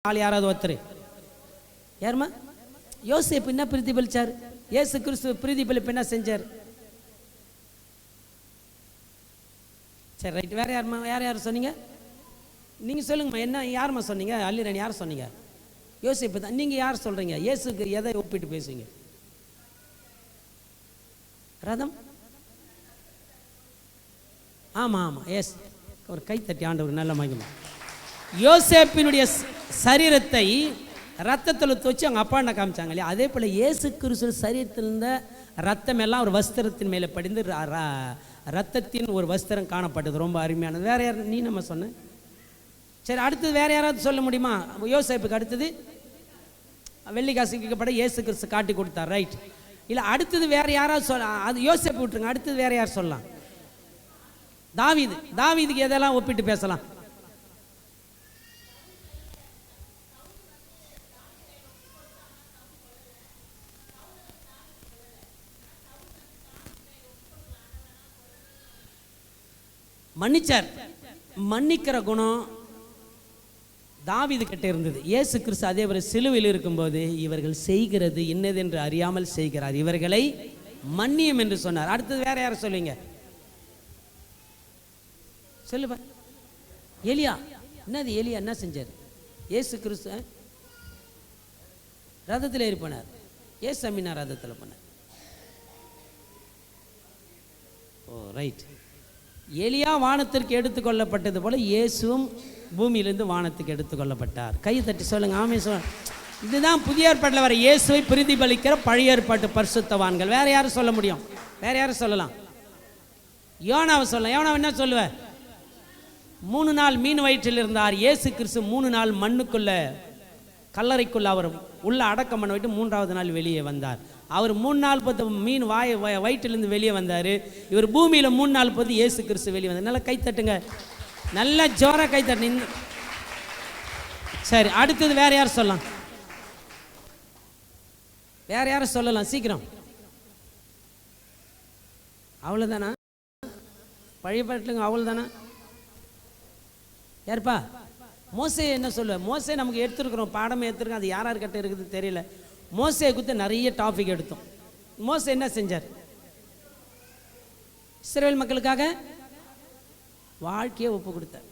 ஆள் யாராவது ஒருத்தர் யாருமா? யோசேப்பு என்ன பிரதிபலிச்சார்? இயேசு கிறிஸ்து பிரதிபலிப்பு என்ன செஞ்சார்? சரி ரைட். வேற யாருமா? யார் சொன்னீங்க? நீங்கள் சொல்லுங்கம்மா. என்ன யாருமா சொன்னீங்க? அல்லிராணி யார் சொன்னீங்க? யோசேப்பு தான். நீங்கள் யார் சொல்கிறீங்க? இயேசுக்கு எதை ஒப்பிட்டு பேசுவீங்க? ரதம். ஆமாம் ஆமாம் எஸ். ஒரு கைத்தட்டி ஆண்டவர் நல்ல மகிமை. யோசேப்பினுடைய சரீரத்தை ரத்தத்தில் துவச்சி அவங்க அப்பாண்ட காமிச்சாங்க இல்லையா? அதே போல் இயேசு கிறிஸ்து சரீரத்தில் இருந்த ரத்தம் எல்லாம் ஒரு வஸ்திரத்தின் மேலே படிந்து ரத்தத்தின் ஒரு வஸ்திரம் காணப்பட்டது. ரொம்ப அருமையானது. வேற யார்? நீ நம்ம சொன்ன. சரி, அடுத்தது வேற யாராவது சொல்ல முடியுமா? யோசேப்புக்கு அடுத்தது வெள்ளிக்காசுக்கப்பட இயேசு கிறிஸ்து காட்டி கொடுத்தார். ரைட். இல்லை, அடுத்தது வேற யாராவது சொல்ல? அது யோசேப்பு விட்டுருங்க. அடுத்தது வேற யார் சொல்லலாம்? தாவீது. தாவீதுக்கு எதெல்லாம் ஒப்பிட்டு பேசலாம்? மன்னிச்சார். மன்னிக்கிற குணம் தாவீது கிட்ட இருந்தது. இயேசு கிறிஸ்து அதே ஒரு சிலுவையில் இருக்கும்போது இவர்கள் செய்கிறது இன்னதென்று அறியாமல் செய்கிறார், இவர்களை மன்னியும் என்று சொன்னார். அடுத்தது வேற யார சொல்லுவீங்க? சொல்லுப்பா. எலியா. என்னது எலியா என்ன செஞ்சார்? இயேசு கிறிஸ்து ரதத்தில் ஏறி போனார். ஏசு அம்மினா ரதத்தில் போனார். ஓ ரைட். எலியா வானத்திற்கு எடுத்துக்கொள்ளப்பட்டது போல இயேசுவும் பூமியிலிருந்து வானத்துக்கு எடுத்துக்கொள்ளப்பட்டார். கை தட்டி சொல்லுங்க ஆமே. இதுதான் புதிய ஏற்பாட்டில் வர இயேசுவை பிரதிபலிக்கிற பழைய ஏற்பாட்டு பரிசுத்தவான்கள். வேற யாரும் சொல்ல முடியும்? வேற யாரும் சொல்லலாம்? யோனாவை சொல்லலாம். யோனாவை என்ன சொல்லுவ? 3 நாள் மீன் வயிற்றில் இருந்தார். இயேசு கிறிஸ்து 3 நாள் மண்ணுக்குள்ள கல்லறைக்குள்ள அவர் உள்ள அடக்கம் பண்ண விட்டு 3ஆவது நாள் வெளியே வந்தார். அவர் 3 நாள் பொறுத்து மீன் வயிற்றிலிருந்து வெளியே வந்தார். இவர் பூமியில் 3 நாள் பொறுத்து இயேசு கிறிஸ்து வெளியே வந்தார். நல்லா கைத்தட்டுங்க, நல்லா ஜோரா கைத்தட்டு. சரி, அடுத்தது வேற யார் சொல்லலாம்? வேற யாரும் சொல்லலாம் சீக்கிரம். அவ்வளோதானா? பழைய பாட்டுங்க அவ்வளோதானா? யாருப்பா? மோசே என்ன சொல்லுவ? மோசே நமக்கு எடுத்துருக்குறோம், பாடமே எடுத்துருக்கோம். அது யார்கிட்ட இருக்குது தெரியல. மோசே குறித்து நிறைய டாபிக் எடுத்தோம். மோசே என்ன செஞ்சார்? இஸ்ரவேல் மக்களுக்காக வாழ்க்கையை ஒப்பு கொடுத்தார்.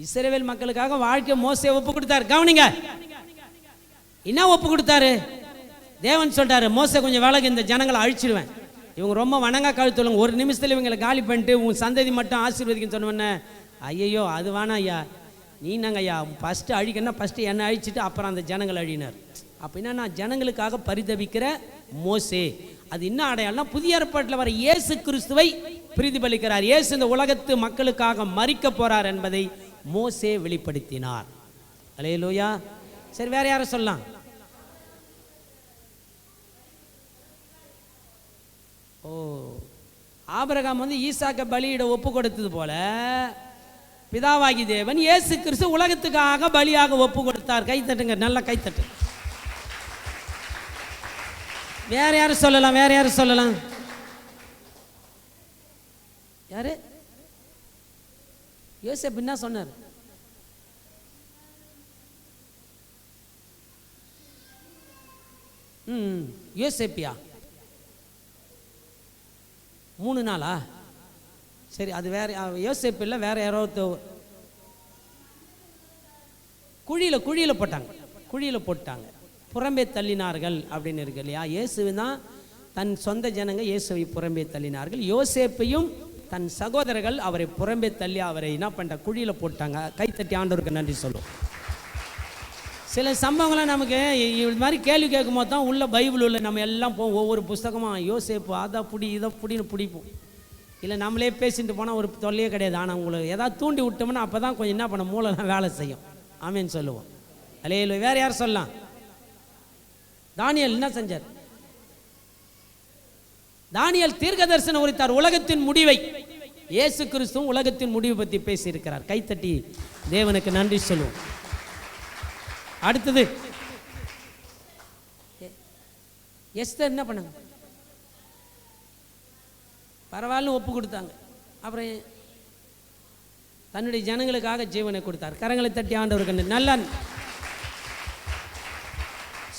இஸ்ரவேல் மக்களுக்காக வாழ்க்கையை மோசே ஒப்பு கொடுத்தார். கவனிங்க, என்ன ஒப்பு கொடுத்தாரு? தேவன் சொல்றாரு, மோசே கொஞ்சம் விலகு, இந்த ஜனங்களை அழிச்சிடுவேன், இவங்க ரொம்ப வணங்கா கழுத்துள்ளுங்க, ஒரு நிமிஷத்துல இவங்களை காலி பண்ணிட்டு உன் சந்ததி மட்டும் ஆசீர்வதிக்குன்னு சொன்னோன்னே, ஐயோ அது வேணாம் ஐயா, நீ நாங்க ஐயா ஃபஸ்ட்டு அழிக்கணும்னா ஃபஸ்ட்டு என்னை அழிச்சிட்டு அப்புறம் அந்த ஜனங்கள் அழினார். அப்படின்னா நான் ஜனங்களுக்காக பரிதவிக்கிற மோசே. அது என்ன அடையாளம்னா புதிய ஏற்பாட்டில் வர இயேசு கிறிஸ்துவை பிரதிபலிக்கிறார். இயேசு இந்த உலகத்து மக்களுக்காக மரிக்க போறார் என்பதை மோசே வெளிப்படுத்தினார். அல்லேலூயா. சரி, வேற யாரும் சொல்லலாம்? ஓ, ஆபிரகாம் ஈசாக்க பலியிட ஒப்பு கொடுத்தது போல பிதாவாகி தேவன் இயேசு கிறிஸ்து உலகத்துக்காக பலியாக ஒப்பு கொடுத்தார். கைத்தட்டுங்க, நல்ல கைத்தட்டு. வேற யாரும் சொல்லலாம்? வேற யாரும் சொல்லலாம்? யாரு? யோசேப்பு என்ன சொன்னார்? யோசேப்பியா 3 நாளா? சரி, அது வேற யோசேப்பு இல்லை, வேற யாரோ குழியில் போட்டாங்க, புறம்பே தள்ளினார்கள் அப்படின்னு இருக்கு இல்லையா? இயேசு தான் தன் சொந்த ஜனங்க இயேசுவை புறம்பே தள்ளினார்கள். யோசேப்பையும் தன் சகோதரர்கள் அவரை புறம்பே தள்ளி அவரை என்ன பண்ண குழியில் போட்டாங்க. கைத்தட்டி ஆண்டவருக்கு நன்றி சொல்லுவோம். சில சம்பவங்கள்லாம் நமக்கு இது மாதிரி கேள்வி கேட்கும் போது தான் உள்ள பைபிள் உள்ள நம்ம எல்லாம் போவோம், ஒவ்வொரு புஸ்தகமாக யோசேப்பு அதை புடி இதை புடின்னு பிடிப்போம். இல்லை நம்மளே பேசிட்டு போனால் ஒரு தொல்லையே கிடையாது. ஆனால் உங்களுக்கு ஏதாவது தூண்டி விட்டோம்னா அப்போ தான் கொஞ்சம் என்ன பண்ண மூளைலாம் வேலை செய்யும். ஆமேன்னு சொல்லுவோம். அல்லேலூயா. வேற யார் சொல்லலாம்? தானியேல் என்ன செஞ்சார்? தானியேல் தீர்க்க தரிசனம் உரைத்தார், உலகத்தின் முடிவை. இயேசு கிறிஸ்துவும் உலகத்தின் முடிவை பற்றி பேசியிருக்கிறார். கைத்தட்டி தேவனுக்கு நன்றி சொல்லுவோம். அடுத்தது எஸ்தர் என்ன பண்ணாங்க? பரவாயில்ல ஒப்பு கொடுத்தாங்க. அப்புறம் தன்னுடைய ஜனங்களுக்காக ஜீவனை கொடுத்தார். கரங்களை தட்டி ஆண்டவருக்கு நல்லா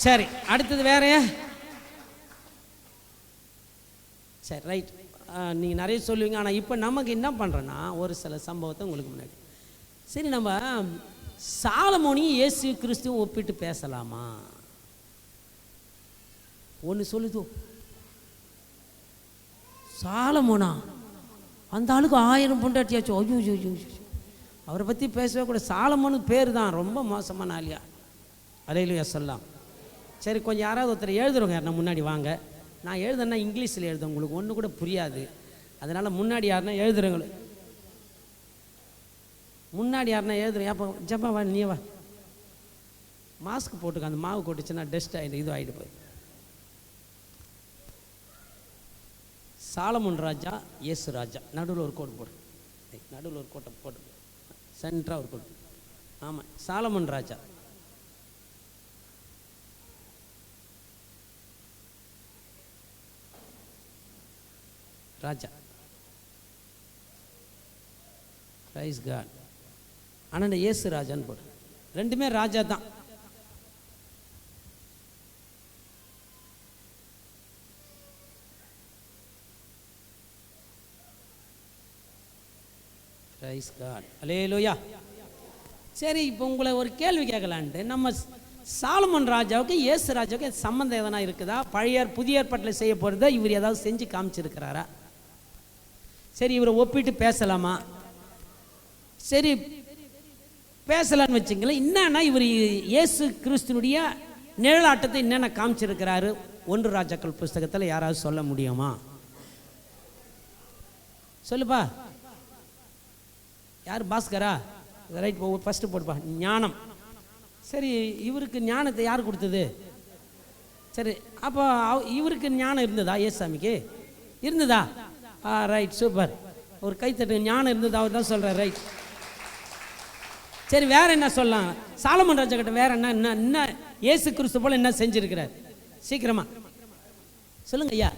சரி, அடுத்தது வேற. சரி, ரைட். நீங்கள் நிறைய சொல்லுவீங்க. ஆனால் இப்போ நமக்கு என்ன பண்ணுறோன்னா, ஒரு சில சம்பவத்தை உங்களுக்கு முன்னாடி. சரி, நம்ம சாலமோனையும் இயேசு கிறிஸ்துவும் ஒப்பிட்டு பேசலாமா? ஒன்று சொல்லுதோ, சாலமோனா அந்த ஆளுக்கு 1000 பொண்டாட்டியாச்சு. ஐயோ ஐயோ ஐயோ, அவரை பற்றி பேசவே கூட. சாலமோனுக்கு பேர் தான் ரொம்ப மோசமான ஆளியா. அல்லேலூயா சொல்லலாம். சரி, கொஞ்சம் யாராவது ஒருத்தர் எழுதுறவங்க யாருன்னா முன்னாடி வாங்க. நான் எழுதுனா இங்கிலீஷில் எழுதுறேன், உங்களுக்கு ஒன்று கூட புரியாது. அதனால் முன்னாடி யாருன்னா எழுதுறவங்களு, முன்னாடி யாருன்னா எழுதுறேன். அப்போ ஜப்பா வா, நீ வா, மாஸ்க் போட்டுக்க. அந்த மாவு கொட்டுச்சுன்னா டஸ்ட் ஆகிடும், இது ஆகிட்டு போய். சாலமோன் ராஜா, இயேசு ராஜா. நடுவில் ஒரு கோடு போடு, நடுவில் ஒரு கோட்டை போட்டு, சென்டராக ஒரு கோடு. ஆமாம், சாலமோன் ராஜா. ராஜா, பிரைஸ் காட். ஆனால் இயேசு ராஜான்னு போடு, ரெண்டுமே ராஜா தான். பிரைஸ் காட், அல்லேலூயா. சரி, இப்போ உங்களை ஒரு கேள்வி கேட்கலான்ட்டு, நம்ம சாலமோன் ராஜாவுக்கு இயேசு ராஜாவுக்கு சம்மந்தம் எதனா இருக்குதா? பழைய புதிய ஏற்பாட்டில் செய்ய போகிறதா இவர் ஏதாவது செஞ்சு காமிச்சிருக்கிறாரா? சரி, இவரை ஒப்பிட்டு பேசலாமா? சரி, பேசலான்னு வச்சுங்களேன். என்னன்னா, இவர் இயேசு கிறிஸ்துனுடைய நிழலாட்டத்தை என்னென்ன காமிச்சிருக்கிறாரு 1 ராஜாக்கள் புஸ்தகத்தில் யாராவது சொல்ல முடியுமா? சொல்லுப்பா. யார்? பாஸ்கரா? ரைட், ஃபஸ்ட்டு போடுப்பா. ஞானம். சரி, இவருக்கு ஞானத்தை யார் கொடுத்தது? சரி, அப்போ இவருக்கு ஞானம் இருந்ததா? ஏசாமிக்கு இருந்ததா? Right, super. ஒரு கைத்தட்டு. ஞானம் இருந்தது, அவர் தான் சொல்கிறார். ரைட். சரி, வேற என்ன சொல்லலாம்? சாலமோன் ராஜா கிட்ட வேற என்ன என்ன இயேசு கிறிஸ்து போல என்ன செஞ்சிருக்கிறார்? சீக்கிரமா சொல்லுங்க ஐயா.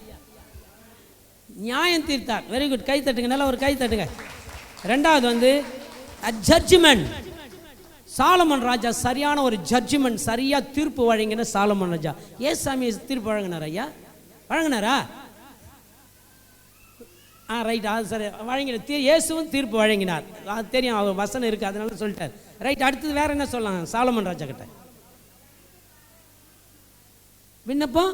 நியாயம் தீர்த்தார். வெரி குட், கை தட்டுங்க, நல்லா ஒரு கை தட்டுங்க. ரெண்டாவது வந்து ஜட்ஜ்மெண்ட். சாலமோன் ராஜா சரியான ஒரு ஜட்ஜ்மெண்ட், சரியா தீர்ப்பு வழங்கின சாலமோன் ராஜா. ஏசாமி தீர்ப்பு வழங்கினார் ஐயா? வழங்கினாரா? ரைட், அது சரி, வழங்கினார். இயேசுவும் தீர்ப்பு வழங்கினார். அது தெரியும், அவர் வசனம் இருக்குது, அதனால சொல்லிட்டார். ரைட், அடுத்தது வேற என்ன சொல்லலாம் சாலமோன் ராஜா கிட்ட? விண்ணப்பம்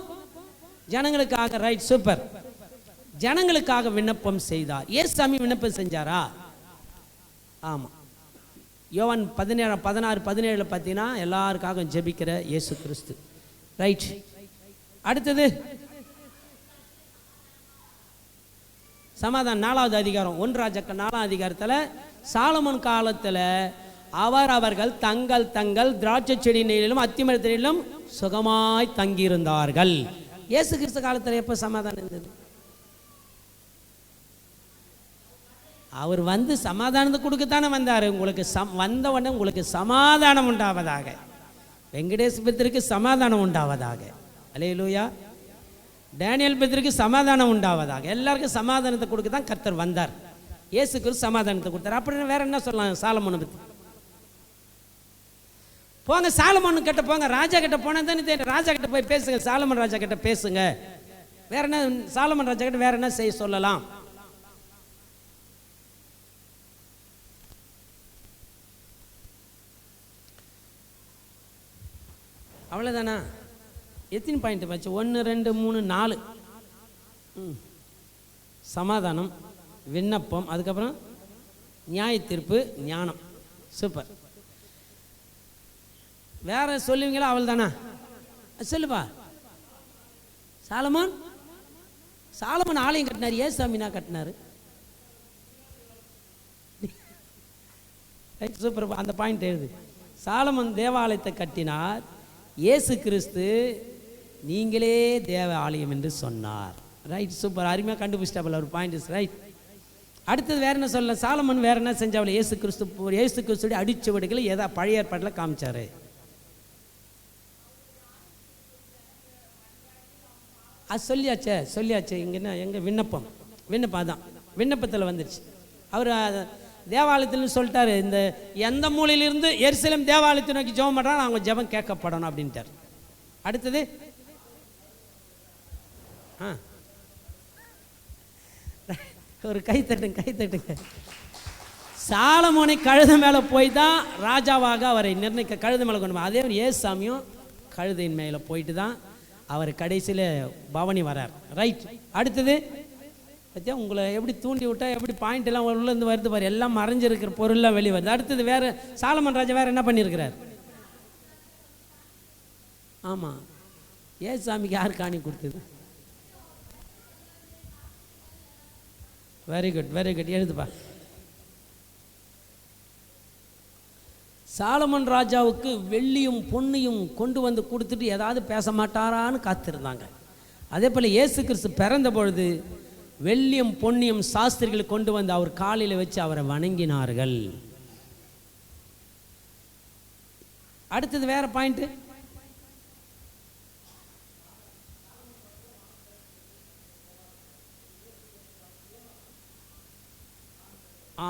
ஜனங்களுக்காக. Right, super. ஜனங்களுக்காக விண்ணப்பம் செய்தார். ஏசாமி விண்ணப்பம் செஞ்சாரா? ஆமாம். யோவான் 16:17 பார்த்தீங்கன்னா எல்லாருக்காக ஜெபிக்கிற இயேசு கிறிஸ்து. ரைட், அடுத்தது சமாதானம். 4வது அதிகாரம், 1 ராஜாக்கள் 4ஆம் அதிகாரத்தில் சாலமோன் காலத்தில் அவர்கள் தங்கள் தங்கள் திராட்சை செடியிலும் அத்திமரத்திலும் சுகமாய் தங்கியிருந்தார்கள். இயேசு கிறிஸ்து காலத்தில் எப்போ சமாதானம் இருந்தது? அவர் வந்து சமாதானத்தை கொடுக்கத்தானே வந்தார். உங்களுக்கு வந்த உடனே உங்களுக்கு சமாதானம் உண்டாவதாக, வெங்கடேஷ் பித்தருக்கு சமாதானம் உண்டாவதாக, அல்லேலூயா. டேனியல் பித்தருக்கு சமாதானம் உண்டாவதாக, எல்லாருக்கும் சமாதானத்தை கொடுக்க தான் கர்த்தர் வந்தார். இயேசு கிறிஸ்து சமாதானத்தை கொடுத்தார். அப்படின்னு வேற என்ன சொல்லலாம் சாலமோனை பற்றி? போங்க, சாலமோன் கிட்ட போங்க. ராஜா கிட்ட போனா தானே தெரியும். ராஜா கிட்ட போய் பேசுங்க, சாலமோன் ராஜா கிட்ட பேசுங்க. வேற என்ன சாலமோன் ராஜா கிட்ட வேற என்ன செய்ய சொல்லலாம்? அவ்வளோதானா? எத்தனை பாயிண்ட் வச்சு? 1 2 3 4. சமாதானம், விண்ணப்பம், அதுக்கப்புறம் நியாய தீர்ப்பு, ஞானம். சூப்பர். வேற சொல்லுவீங்களா? அவள் தானா? சொல்லுப்பா. சாலமோன் ஆலயம் கட்டினார், ஏசாமினா கட்டினாரு. சூப்பர், அந்த பாயிண்ட் எழுது. சாலமோன் தேவாலயத்தை கட்டினார், இயேசு கிறிஸ்து நீங்களே தேவ ஆலயம் என்று சொன்னார். ரைட், சூப்பர், அருமையாக கண்டுபிடிச்சிட்டாப்ல ஒரு பாயிண்ட். ரைட், அடுத்தது வேற என்ன சொல்ல? சாலமோன் வேற என்ன செஞ்சாவில்? இயேசு கிறிஸ்துடைய அடிச்சுவடுகளை ஏதா பழைய ஏற்பாட்டில் காமிச்சாரு. அது சொல்லியாச்சே. இங்கே என்ன எங்கள் விண்ணப்பம் அதான் விண்ணப்பத்தில் வந்துருச்சு. அவர் தேவாலயத்தில் சொல்லிட்டாரு, இந்த எந்த மூலையிலிருந்து எருசலேம் தேவாலயத்தை நோக்கி ஜெபம் பண்ணுறாங்க அவங்க ஜெபம் கேட்கப்படணும் அப்படின்ட்டார். அடுத்தது ஒரு கை தட்டுங்க. சாலமோனை கழுதை மேலே போய் தான் ராஜாவாக அவரை நிர்ணயிக்க, கழுதை மேலே கொண்டு அதே மாதிரி ஏசாமியும் கழுதையின் மேலே போயிட்டு தான் அவர் கடைசியில் பவனி வரார். ரைட். அடுத்தது பற்றியா உங்களை எப்படி தூண்டி விட்டா எப்படி பாயிண்ட் எல்லாம் உள்ளேருந்து வருது பாரு, எல்லாம் மறைஞ்சிருக்கிற பொருள்லாம் வெளியே வருது. அடுத்தது வேறு சாலமன் ராஜா வேறு என்ன பண்ணியிருக்கிறார்? ஆமாம், ஏசாமிக்கு யார் காணி கொடுத்தது? Very good எழுதுப்பா. சாலமன் ராஜாவுக்கு வெள்ளியும் பொன்னையும் கொண்டு வந்து கொடுத்துட்டு ஏதாவது பேச மாட்டாரான்னு காத்திருந்தாங்க. அதே போல் இயேசு கிறிஸ்து பிறந்த பொழுது வெள்ளியும் பொன்னியும் சாஸ்திரிகள் கொண்டு வந்து அவர் காலில் வச்சு அவரை வணங்கினார்கள். அடுத்தது வேற பாயிண்ட்.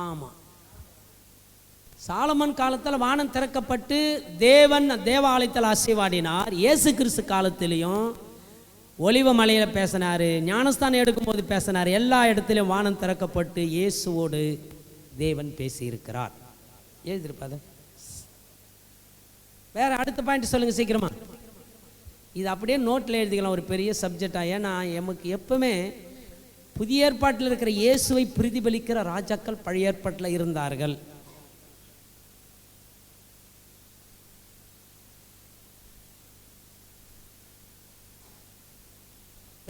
ஆமாம், சாலமன் காலத்தில் வானம் திறக்கப்பட்டு தேவன் தேவாலயத்தில் அசைவாடினார். இயேசு கிறிஸ்து காலத்திலையும் ஒலிவ மலையில் பேசினார், ஞானஸ்தானம் எடுக்கும்போது பேசினார். எல்லா இடத்துலையும் வானம் திறக்கப்பட்டு இயேசுவோடு தேவன் பேசியிருக்கிறார். எழுதிருப்பாத வேற அடுத்த பாயிண்ட் சொல்லுங்க சீக்கிரமா. இது அப்படியே நோட்டில் எழுதிக்கலாம், ஒரு பெரிய சப்ஜெக்டாக. ஏன்னா எமக்கு எப்பவுமே புதிய ஏற்பாட்டில் இருக்கிற இயேசுவை பிரதிபலிக்கிற ராஜாக்கள் பழைய ஏற்பாட்டில் இருந்தார்கள்.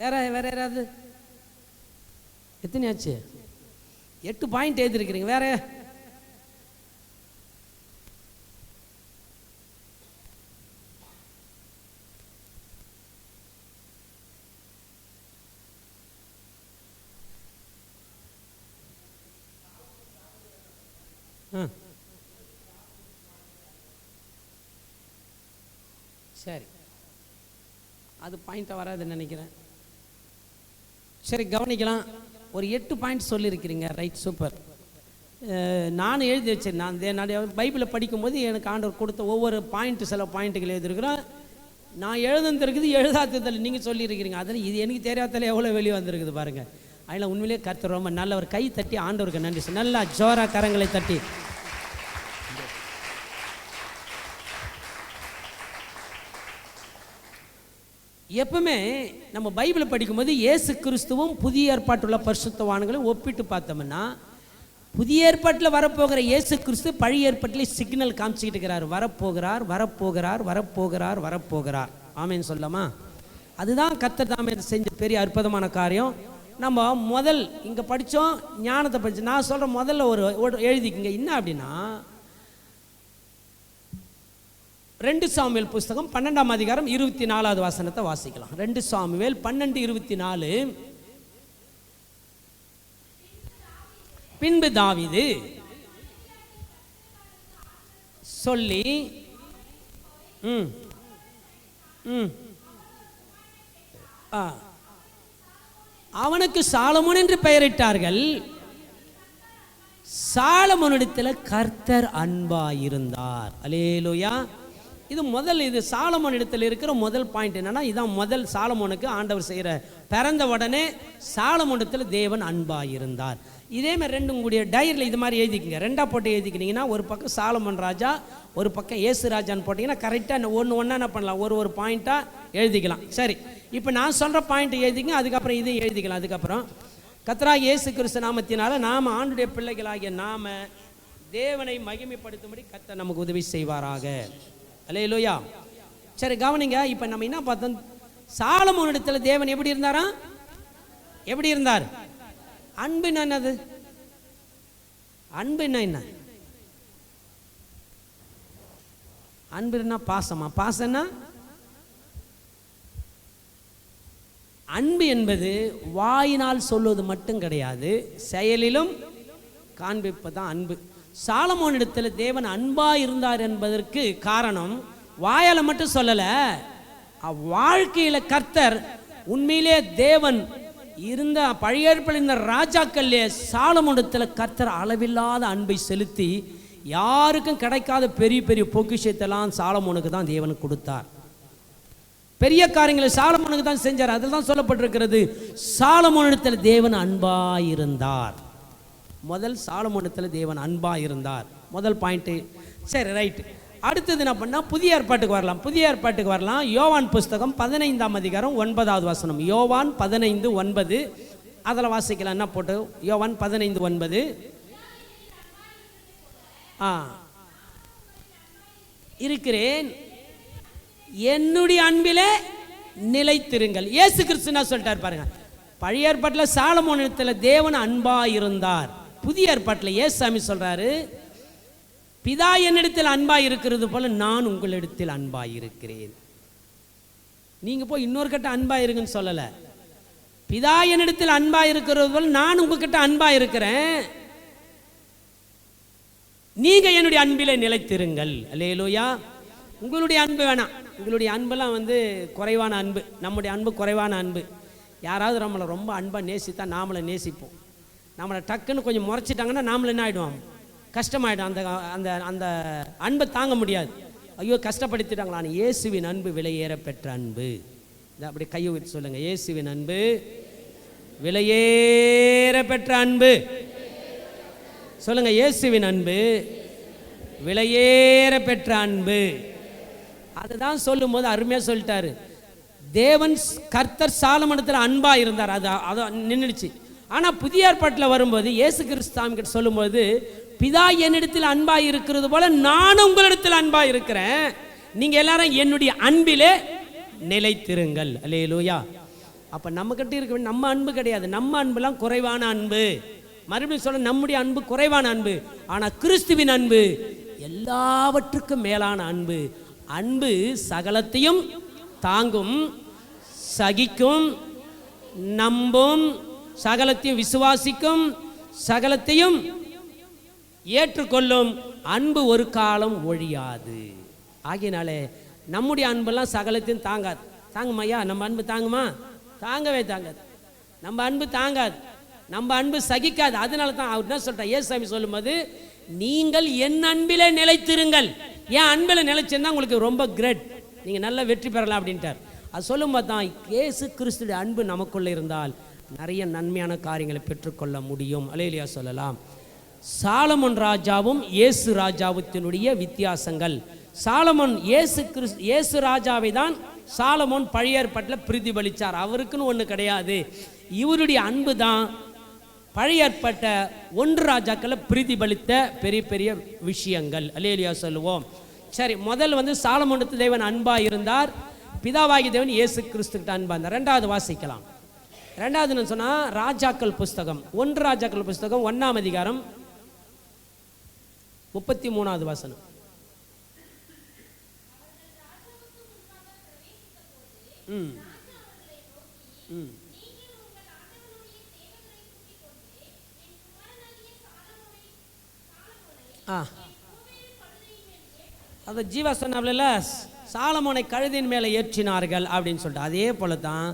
வேற யாராவது? எத்தனையாச்சு? 8 பாயிண்ட் எழுதிருக்கிறீங்க. வேற சரி, அது பாயிண்ட்டாக வராதுன்னு நினைக்கிறேன். சரி, கவனிக்கலாம். ஒரு 8 பாயிண்ட் சொல்லியிருக்கிறீங்க. Right, super. நான் எழுதி வச்சேன். நான் பைபிளை படிக்கும்போது எனக்கு ஆண்டவர் கொடுத்த ஒவ்வொரு பாயிண்ட்டு சில பாயிண்ட்டுகள் எழுதியிருக்கிறோம். நான் எழுதுந்திருக்குது, எழுதாததில் நீங்கள் சொல்லியிருக்கிறீங்க. அதில் இது எனக்கு தெரியாதால எவ்வளோ வெளியே வந்திருக்குது பாருங்கள். அதில் உண்மையிலே கர்த்தர் ரொம்ப நல்ல ஒரு கை தட்டி ஆண்டவருக்கு நன்றி சார். நல்லா ஜோரா கரங்களை தட்டி. எப்பவுமே நம்ம பைபிளை படிக்கும்போது இயேசு கிறிஸ்துவும் புதிய ஏற்பாட்டுள்ள பரிசுத்தவான்களும் ஒப்பிட்டு பார்த்தோம்னா, புதிய ஏற்பாட்டில் வரப்போகிற இயேசு கிறிஸ்து பழைய ஏற்பாட்டில் சிக்னல் காமிச்சிக்கிட்டு இருக்கிறார். வரப்போகிறார் வரப்போகிறார் வரப்போகிறார் வரப்போகிறார். ஆமேன்னு சொல்லலாமா? அதுதான் கர்த்தர் தாமே செஞ்ச பெரிய அற்புதமான காரியம். நம்ம முதல் இங்கே படித்தோம், ஞானத்தை படித்தோம். நான் சொல்கிற முதல்ல ஒரு எழுதிக்குங்க. என்ன அப்படின்னா, 2 சாமுவேல் புஸ்தகம் 12ஆம் அதிகாரம் 24வது வசனத்தை வாசிக்கலாம். 2 சாமுவேல் 12:24. பின்பு தாவீது சொல்லி அவனுக்கு சாலமோன் என்று பெயரிட்டார்கள். சாலமோனிடத்தில் கர்த்தர் அன்பாயிருந்தார். அல்லேலூயா. இது சாலமோன் இடத்துல இருக்கிற முதல் பாயிண்ட் என்னன்னா, இதான் முதல் சாலமோனுக்கு ஆண்டவர் செய்கிற பிறந்த உடனே சாலமோனிடத்தில் தேவன் அன்பாயிருந்தார். இதே மாதிரி 2 உங்களுடைய டைரியில் இது மாதிரி எழுதிக்கிங்க. 2ஆக போட்டு எழுதிக்கினீங்கன்னா, ஒரு பக்கம் சாலமோன் ராஜா, ஒரு பக்கம் இயேசு ராஜான்னு போட்டிங்கன்னா கரெக்டாக ஒன்று என்ன பண்ணலாம், ஒரு பாயிண்ட்டாக எழுதிக்கலாம். சரி, இப்போ நான் சொல்கிற பாயிண்ட் எழுதிங்க, அதுக்கப்புறம் இதையும் எழுதிக்கலாம். அதுக்கப்புறம் கர்த்தராகிய இயேசு கிறிஸ்து நாமத்தினால நாம் ஆண்டுடைய பிள்ளைகளாகிய நாம தேவனை மகிமைப்படுத்தும்படி கர்த்தர் நமக்கு உதவி செய்வாராக. அல்லேலூயா. சரி, கவனிங்க. இப்போ நம்ம என்ன பார்த்தோம்? சாலமோன் இடத்துல தேவன் எப்படி இருந்தாரா? எப்படி இருந்தார்? அன்புன்னா என்னது? அன்புன்னா என்ன? அன்புன்னா பாசமா? பாசம்னா அன்பு என்பது வாயினால் சொல்வது மட்டும் கிடையாது, செயலிலும் காண்பிப்பதான் அன்பு. சாலமோன் இடத்துல தேவன் அன்பா இருந்தார் என்பதற்கு காரணம் வாயால மட்டும் சொல்லல, வாழ்க்கையில கர்த்தர் உண்மையிலே தேவன் இருந்த பழைய ஏற்பாட்டில் இருந்த ராஜாக்கள்லே சாலமோன் இடத்துல கர்த்தர் அளவில்லாத அன்பை செலுத்தி யாருக்கும் கிடைக்காத பெரிய பெரிய பொக்கிஷத்தெல்லாம் சாலமோனுக்கு தான் தேவன் கொடுத்தார். பெரிய காரியங்களை சாலமோனுக்கு தான் செஞ்சார். அதில் தான் சொல்லப்பட்டிருக்கிறது, சாலமோனிடத்தில் தேவன் அன்பாயிருந்தார். முதல் சாலமோனிடத்தில் தேவன் அன்பாயிருந்தார், முதல் பாயிண்ட்டு. சரி, ரைட்டு. அடுத்தது என்ன பண்ணால் புதிய ஏற்பாட்டுக்கு வரலாம். புதிய ஏற்பாட்டுக்கு வரலாம். யோவான் புஸ்தகம் 15ஆம் அதிகாரம் 9வது வசனம். யோவான் 15:9 அதில் வாசிக்கலாம். என்ன போட்டு? யோவான் 15:9. இருக்கிறேன், என்னுடைய அன்பிலே நிலைத்திருங்கள். இயேசு கிறிஸ்து என்ன சொல்லிட்டார் பாருங்க. பழைய ஏற்பாட்டில் சாலமோனிடத்தில் தேவன் அன்பா இருந்தார். புதிய ஏற்பாட்டில் இயேசுசாமி சொல்றாரு, பிதா என்னிடத்தில் அன்பா இருக்கிறது போல நான் உங்களிடத்தில் அன்பா இருக்கிறேன். நீங்க போய் இன்னொரு கிட்ட அன்பா இருங்கன்னு சொல்லல. பிதா என்னிடத்தில் அன்பா இருக்கிறது போல நான் உங்ககிட்ட அன்பா இருக்கிறேன், நீங்க என்னுடைய அன்பிலே நிலைத்திருங்கள். அல்லேலூயா. உங்களுடைய அன்பு வேணாம். உங்களுடைய அன்பெல்லாம் குறைவான அன்பு. நம்முடைய அன்பு குறைவான அன்பு. யாராவது நம்மளை ரொம்ப அன்பாக நேசித்தா நாமளை நேசிப்போம். நம்மளை டக்குன்னு கொஞ்சம் முறைச்சிட்டாங்கன்னா நாமளை என்ன ஆகிடுவோம்? கஷ்டமாயிடும். அந்த அந்த அந்த அன்பை தாங்க முடியாது. ஐயோ கஷ்டப்படுத்திட்டாங்களான்னு. இயேசுவின் அன்பு விலையேற பெற்ற அன்பு. அப்படி கையை வச்சு சொல்லுங்க, இயேசுவின் அன்பு விலையேற பெற்ற அன்பு. சொல்லுங்க, இயேசுவின் அன்பு விலையேற பெற்ற அன்பு. அதுதான் சொல்லும் போது அருமையாக சொல்லிட்டாரு. தேவன் கர்த்தர் சாலமோனிடத்தில் அன்பா இருந்தார், அது நின்றுடுச்சு. ஆனால் புதிய ஏற்பாட்டில் வரும்போது இயேசு கிறிஸ்து கிட்ட சொல்லும்போது, பிதா என்னிடத்தில் அன்பா இருக்கிறது போல நான் உங்களிடத்தில் அன்பா இருக்கிறேன், நீங்க எல்லாரும் என்னுடைய அன்பிலே நிலைத்திருங்கள். அல்லேலூயா. அப்ப நம்ம கிட்ட இருக்க வேண்டிய நம்ம அன்பு கிடையாது. நம்ம அன்புலாம் குறைவான அன்பு. மறுபடியும் சொல்ல, நம்முடைய அன்பு குறைவான அன்பு. ஆனால் கிறிஸ்துவின் அன்பு எல்லாவற்றுக்கும் மேலான அன்பு. அன்பு சகலத்தையும் தாங்கும், சகிக்கும், நம்பும், சகலத்தையும் விசுவாசிக்கும், சகலத்தையும் ஏற்றுக்கொள்ளும். அன்பு ஒரு காலம் ஒழியாது. ஆகியனாலே நம்முடைய அன்பெல்லாம் சகலத்தையும் தாங்காது. தாங்குமாய்யா? நம்ம அன்பு தாங்குமா? தாங்கவே தாங்காது. நம்ம அன்பு தாங்காது. நம்ம அன்பு சகிக்காது. அதனால தான் அவர் என்ன சொல்றார்? இயேசுசாமி சொல்லும்போது, நீங்கள் என் அன்பிலே நிலைத்திருங்கள். என் அன்பில் நிலைச்சிருந்தா உங்களுக்கு ரொம்ப கிரேட், நீங்கள் நல்ல வெற்றி பெறலாம் அப்படின்ட்டார். அது சொல்லும்போது தான் இயேசு கிறிஸ்துடைய அன்பு நமக்குள்ள இருந்தால் நிறைய நன்மையான காரியங்களை பெற்றுக்கொள்ள முடியும். அல்லேலூயா சொல்லலாம். சாலமோன் ராஜாவும் இயேசு ராஜாவுத்தினுடைய வித்தியாசங்கள். சாலமோன் இயேசு ராஜாவை தான் சாலமோன் பழைய ஏற்பாட்டில் பிரதிபலித்தார். அவருக்குன்னு ஒன்று கிடையாது. இவருடைய அன்பு தான் பழைய ஏற்பட்ட 1 ராஜாக்களை பிரதிபலித்த பெரிய பெரிய விஷயங்கள். அல்லேலூயா சொல்லுவோம். சரி, முதல் சாலமோனுக்கு தேவன் அன்பா இருந்தார். பிதாவாகி தேவன் இயேசு கிறிஸ்துக்கிட்ட அன்பா இருந்தார். 2வது வாசிக்கலாம். 2வது சொன்னா ராஜாக்கள் புஸ்தகம் 1 ராஜாக்கள் புஸ்தகம் 1ஆம் அதிகாரம் 33வது வசனம். அது ஜீவா சொன்னாப்ல, சாலமோனை கழுதின் மேலே ஏற்றினார்கள் அப்படின்னு சொல்லிட்டு, அதே போல தான்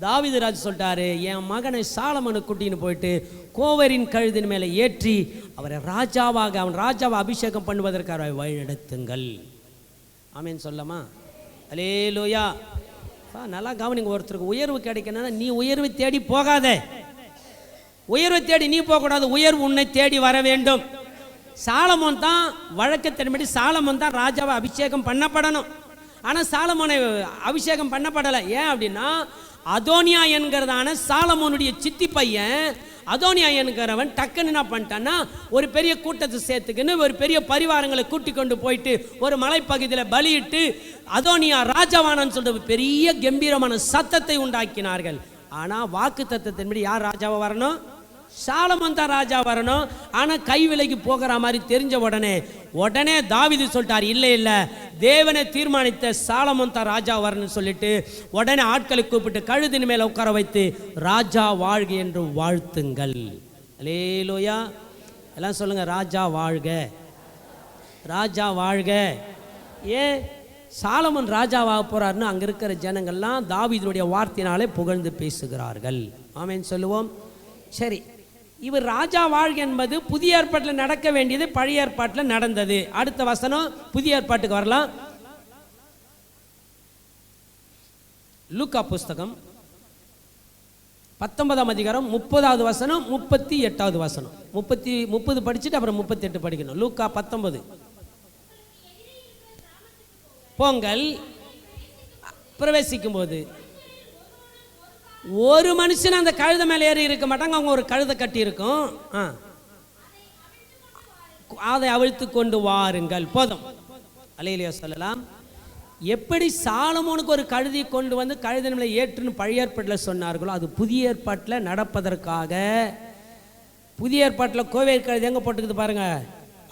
தாவீது ராஜா சொல்லிட்டாரு, என் மகனை சாலமோனை கூட்டின்னு போயிட்டு கோவரின் கழுதின் மேலே ஏற்றி அவரை ராஜாவாக, அவன் ராஜாவை அபிஷேகம் பண்ணுவதற்காக வழிநடத்துங்கள். ஆமேன்னு சொல்லமா? அல்லேலூயா. நல்லா கவனிங்க. ஒருத்தருக்கு உயர்வு கிடைக்கணும்னா நீ உயர்வை தேடி போகாத. உயர்வை தேடி நீ போகக்கூடாது. உயர்வு உன்னை தேடி வர வேண்டும். சாலமோன் தான் வழக்கத்தின்படி சாலமோன் தான் ராஜாவை அபிஷேகம் பண்ணப்படணும். ஆனால் சாலமோனை அபிஷேகம் பண்ணப்படலை. ஏன் அப்படின்னா, அதோனியா என்கிறதான சாலமோனுடைய சித்தி பையன் அதோனியா என்கிறவன் டக்குன்னு என்ன பண்ணிட்டான்னா, ஒரு பெரிய கூட்டத்தை சேர்த்துக்குன்னு ஒரு பெரிய பரிவாரங்களை கூட்டி கொண்டு போயிட்டு ஒரு மலைப்பகுதியில் பலியிட்டு அதோனியா ராஜாவானான்னு சொல்லிட்டு பெரிய கம்பீரமான சத்தத்தை உண்டாக்கினார்கள். ஆனால் வாக்கு தத்தத்தின்படி யார் ராஜாவை வரணும்? சாலமோன் தான் ராஜா வரணும். ஆனால் கை விலைக்கு போகிற மாதிரி தெரிஞ்ச உடனே தாவீது சொல்லிட்டார், இல்லை இல்லை, தேவனை தீர்மானித்த சாலமோன் தான் ராஜா வரணும்னு சொல்லிட்டு உடனே ஆட்களை கூப்பிட்டு கழுதின் மேலே உட்கார வைத்து ராஜா வாழ்க என்று வாழ்த்துங்கள். அல்லேலூயா. எல்லாம் சொல்லுங்க, ராஜா வாழ்க, ராஜா வாழ்க. ஏன் சாலமோன் ராஜாவாக போறாருன்னு அங்கே இருக்கிற ஜனங்கள்லாம் தாவீதுடைய வார்த்தையினாலே புகழ்ந்து பேசுகிறார்கள். ஆமேன்னு சொல்லுவோம். சரி, இவர் ராஜா வாழ்க என்பது புதிய ஏற்பாட்டில் நடக்க வேண்டியது பழைய ஏற்பாட்டில் நடந்தது. அடுத்த வசனம் புதிய ஏற்பாட்டுக்கு வரலாம். லூக்கா புஸ்தகம் 19ஆம் அதிகாரம் 30வது வசனம் 38வது வசனம். 30 படிச்சுட்டு அப்புறம் 38 படிக்கணும். லூக்கா 19. பொங்கல் பிரவேசிக்கும் போது ஒரு மனுஷன் அந்த கழுதை மேலே ஏறி இருக்க மாட்டாங்க. அவங்க ஒரு கழுதை கட்டி இருக்கும். அதை அவிழ்த்து கொண்டு வாருங்கள். போதும். அல்லேலூயா சொல்லலாம். எப்படி சாலமோனுக்கு ஒரு கழுதை கொண்டு வந்து கழுதை மேலே ஏற்றுன்னு பழைய ஏற்பாட்டில் சொன்னார்களோ, அது புதிய ஏற்பாட்டில் நடப்பதற்காக. புதிய ஏற்பாட்டில் கோவில் கழுதை எங்கே போட்டுக்குது பாருங்க.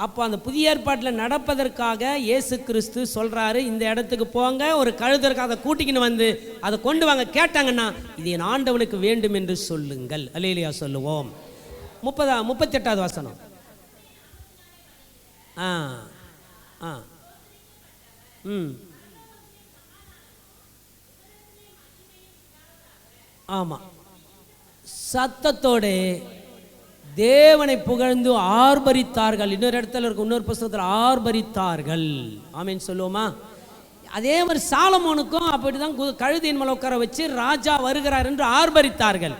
அப்போ அந்த புதிய ஏற்பாட்டில் நடப்பதற்காக இயேசு கிறிஸ்து சொல்கிறாரு, இந்த இடத்துக்கு போங்க, ஒரு கழுதற்கு அதை கூட்டிக்கின்னு வந்து அதை கொண்டு வாங்க. கேட்டாங்கன்னா இது என் ஆண்டவனுக்கு வேண்டும் என்று சொல்லுங்கள். அல்லேலூயா சொல்லுவோம். 38வது வசனம். ஆமாம், சத்தத்தோடு தேவனை புகழ்ந்து ஆர்ப்பரித்தார்கள். இன்னொரு இடத்துல இருக்கு, இன்னொரு புஸ்தகத்தில் ஆர்ப்பரித்தார்கள். ஆமேன் சொல்லுவோமா? அதே மாதிரி சாலமோனுக்கும் அப்படிதான் கழுதையின் மேல் உட்கார வச்சு ராஜா வருகிறார் என்று ஆர்ப்பரித்தார்கள்.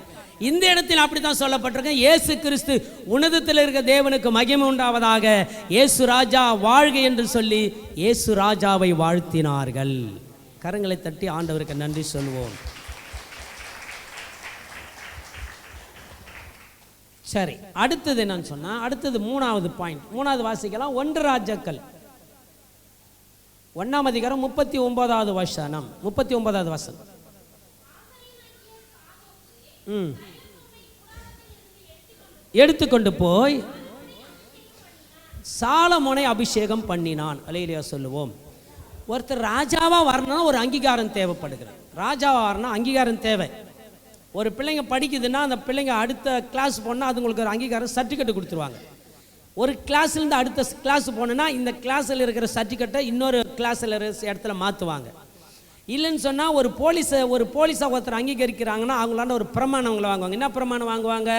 இந்த இடத்தில் அப்படித்தான் சொல்லப்பட்டிருக்கு, இயேசு கிறிஸ்து உன்னதத்தில் இருக்க தேவனுக்கு மகிமை உண்டாவதாக, இயேசு ராஜா வாழ்க என்று சொல்லி இயேசு ராஜாவை வாழ்த்தினார்கள். கரங்களை தட்டி ஆண்டவருக்கு நன்றி சொல்வோம். சரி, அடுத்தது என்னன்னு சொன்னா, அடுத்தது 3வது பாயிண்ட். 3வது வாசிக்கலாம். 1 ராஜாக்கள் 1ஆம் அதிகாரம் 39வது வசனம். 39வது வசனம். எடுத்துக்கொண்டு போய் சாலமோனை அபிஷேகம் பண்ணினான். அல்லேலூயா சொல்லுவோம். ஒருத்தர் ராஜாவா வரணும்னா ஒரு அங்கீகாரம் தேவைப்படுகிறது. ராஜாவா வரணும், அங்கீகாரம் தேவை. ஒரு பிள்ளைங்க படிக்குதுன்னா அந்த பிள்ளைங்க அடுத்த கிளாஸ் போனால் அதுங்களுக்கு ஒரு அங்கீகாரம் சர்டிஃபிகேட் கொடுத்துருவாங்க. ஒரு கிளாஸ்லேருந்து அடுத்த கிளாஸ் போனோன்னா இந்த கிளாஸில் இருக்கிற சர்டிஃபிகேட்டை இன்னொரு கிளாஸில் இடத்துல மாற்றுவாங்க. இல்லைன்னு சொன்னால் ஒரு போலீஸாக ஒருத்தர் அங்கீகரிக்கிறாங்கன்னா அவங்களாண்ட ஒரு பிரமாணம் அவங்கள வாங்குவாங்க. என்ன பிரமாணம் வாங்குவாங்க?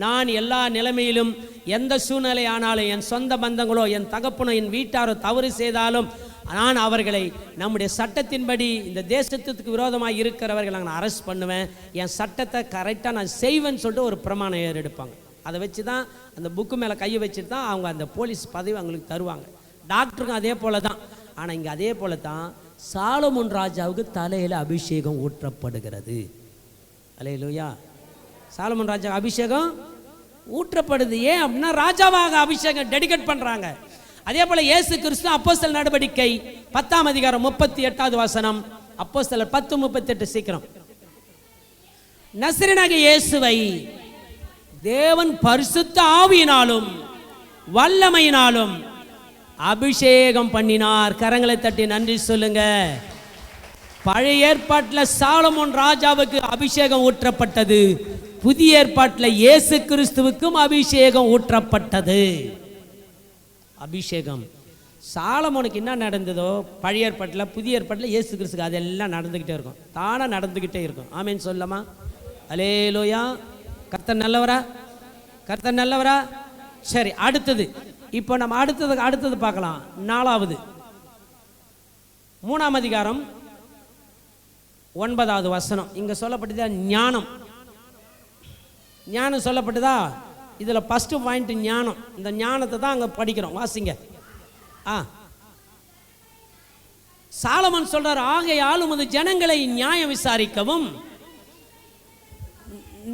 நான் எல்லா நிலைமையிலும் எந்த சூழ்நிலை ஆனாலும் என் சொந்த பந்தங்களோ என் தகப்பனோ என் வீட்டாரோ தவறு செய்தாலும் நான் அவர்களை நம்முடைய சட்டத்தின்படி இந்த தேசத்துக்கு விரோதமாக இருக்கிறவர்களை நான் அரெஸ்ட் பண்ணுவேன், என் சட்டத்தை கரெக்டாக நான் செய்வேன்னு சொல்லிட்டு ஒரு பிரமாணம் ஏறெடுப்பாங்க. அதை வச்சு தான் அந்த புக்கு மேலே கையை வச்சுட்டு தான் அவங்க அந்த போலீஸ் பதவி அவங்களுக்கு தருவாங்க. டாக்டருக்கும் அதே போல தான். ஆனால் இங்கே அதே போல தான் சாலமோன் ராஜாவுக்கு தலையில் அபிஷேகம் ஊற்றப்படுகிறது. அல்லேலூயா. சாலமோன் ராஜா அபிஷேகம் ஊற்றப்படுது. ஏன் அப்படின்னா ராஜாவாக அபிஷேகம் டெடிகேட் பண்ணுறாங்க. அதே போல இயேசு கிறிஸ்து அப்போஸ்தலர் நடவடிக்கை 10ஆம் அதிகாரம் 38வது வசனம். அப்போஸ்தலர் 10:38. சீக்கிரம். நசரேயனாகிய இயேசுவை தேவன் பரிசுத்த ஆவியினாலும் வல்லமையினாலும் அபிஷேகம் பண்ணினார். கரங்களை தட்டி நன்றி சொல்லுங்க. பழைய ஏற்பாட்டில் சாலமோன் ராஜாவுக்கு அபிஷேகம் ஊற்றப்பட்டது. புதிய ஏற்பாட்டில் இயேசு கிறிஸ்துவுக்கும் அபிஷேகம் ஊற்றப்பட்டது. அபிஷேகம் சாலமோனுக்கு என்ன நடந்ததோ பழைய ஏற்பாட்டில் புதிய ஏற்பாட்டில் இயேசு கிறிஸ்துக்கு அதெல்லாம் நடந்துக்கிட்டே இருக்கும், தானாக நடந்துக்கிட்டே இருக்கும். ஆமேன்னு சொல்லலாமா? அல்லேலூயா. கர்த்தர் நல்லவரா? கர்த்தர் நல்லவரா? சரி, அடுத்தது இப்போ நம்ம அடுத்தது பார்க்கலாம். 4வது 3ஆம் அதிகாரம் 9வது வசனம். இங்கே சொல்லப்பட்டதா ஞானம். ஞானம் சொல்லப்பட்டதா? இதில் ஃபஸ்ட்டு பாயிண்ட் ஞானம். இந்த ஞானத்தை தான் அங்கே படிக்கிறோம். வாசிங்க. சாலமோன் சொல்றார், ஆகையால் உமது ஜனங்களை நியாயம் விசாரிக்கவும்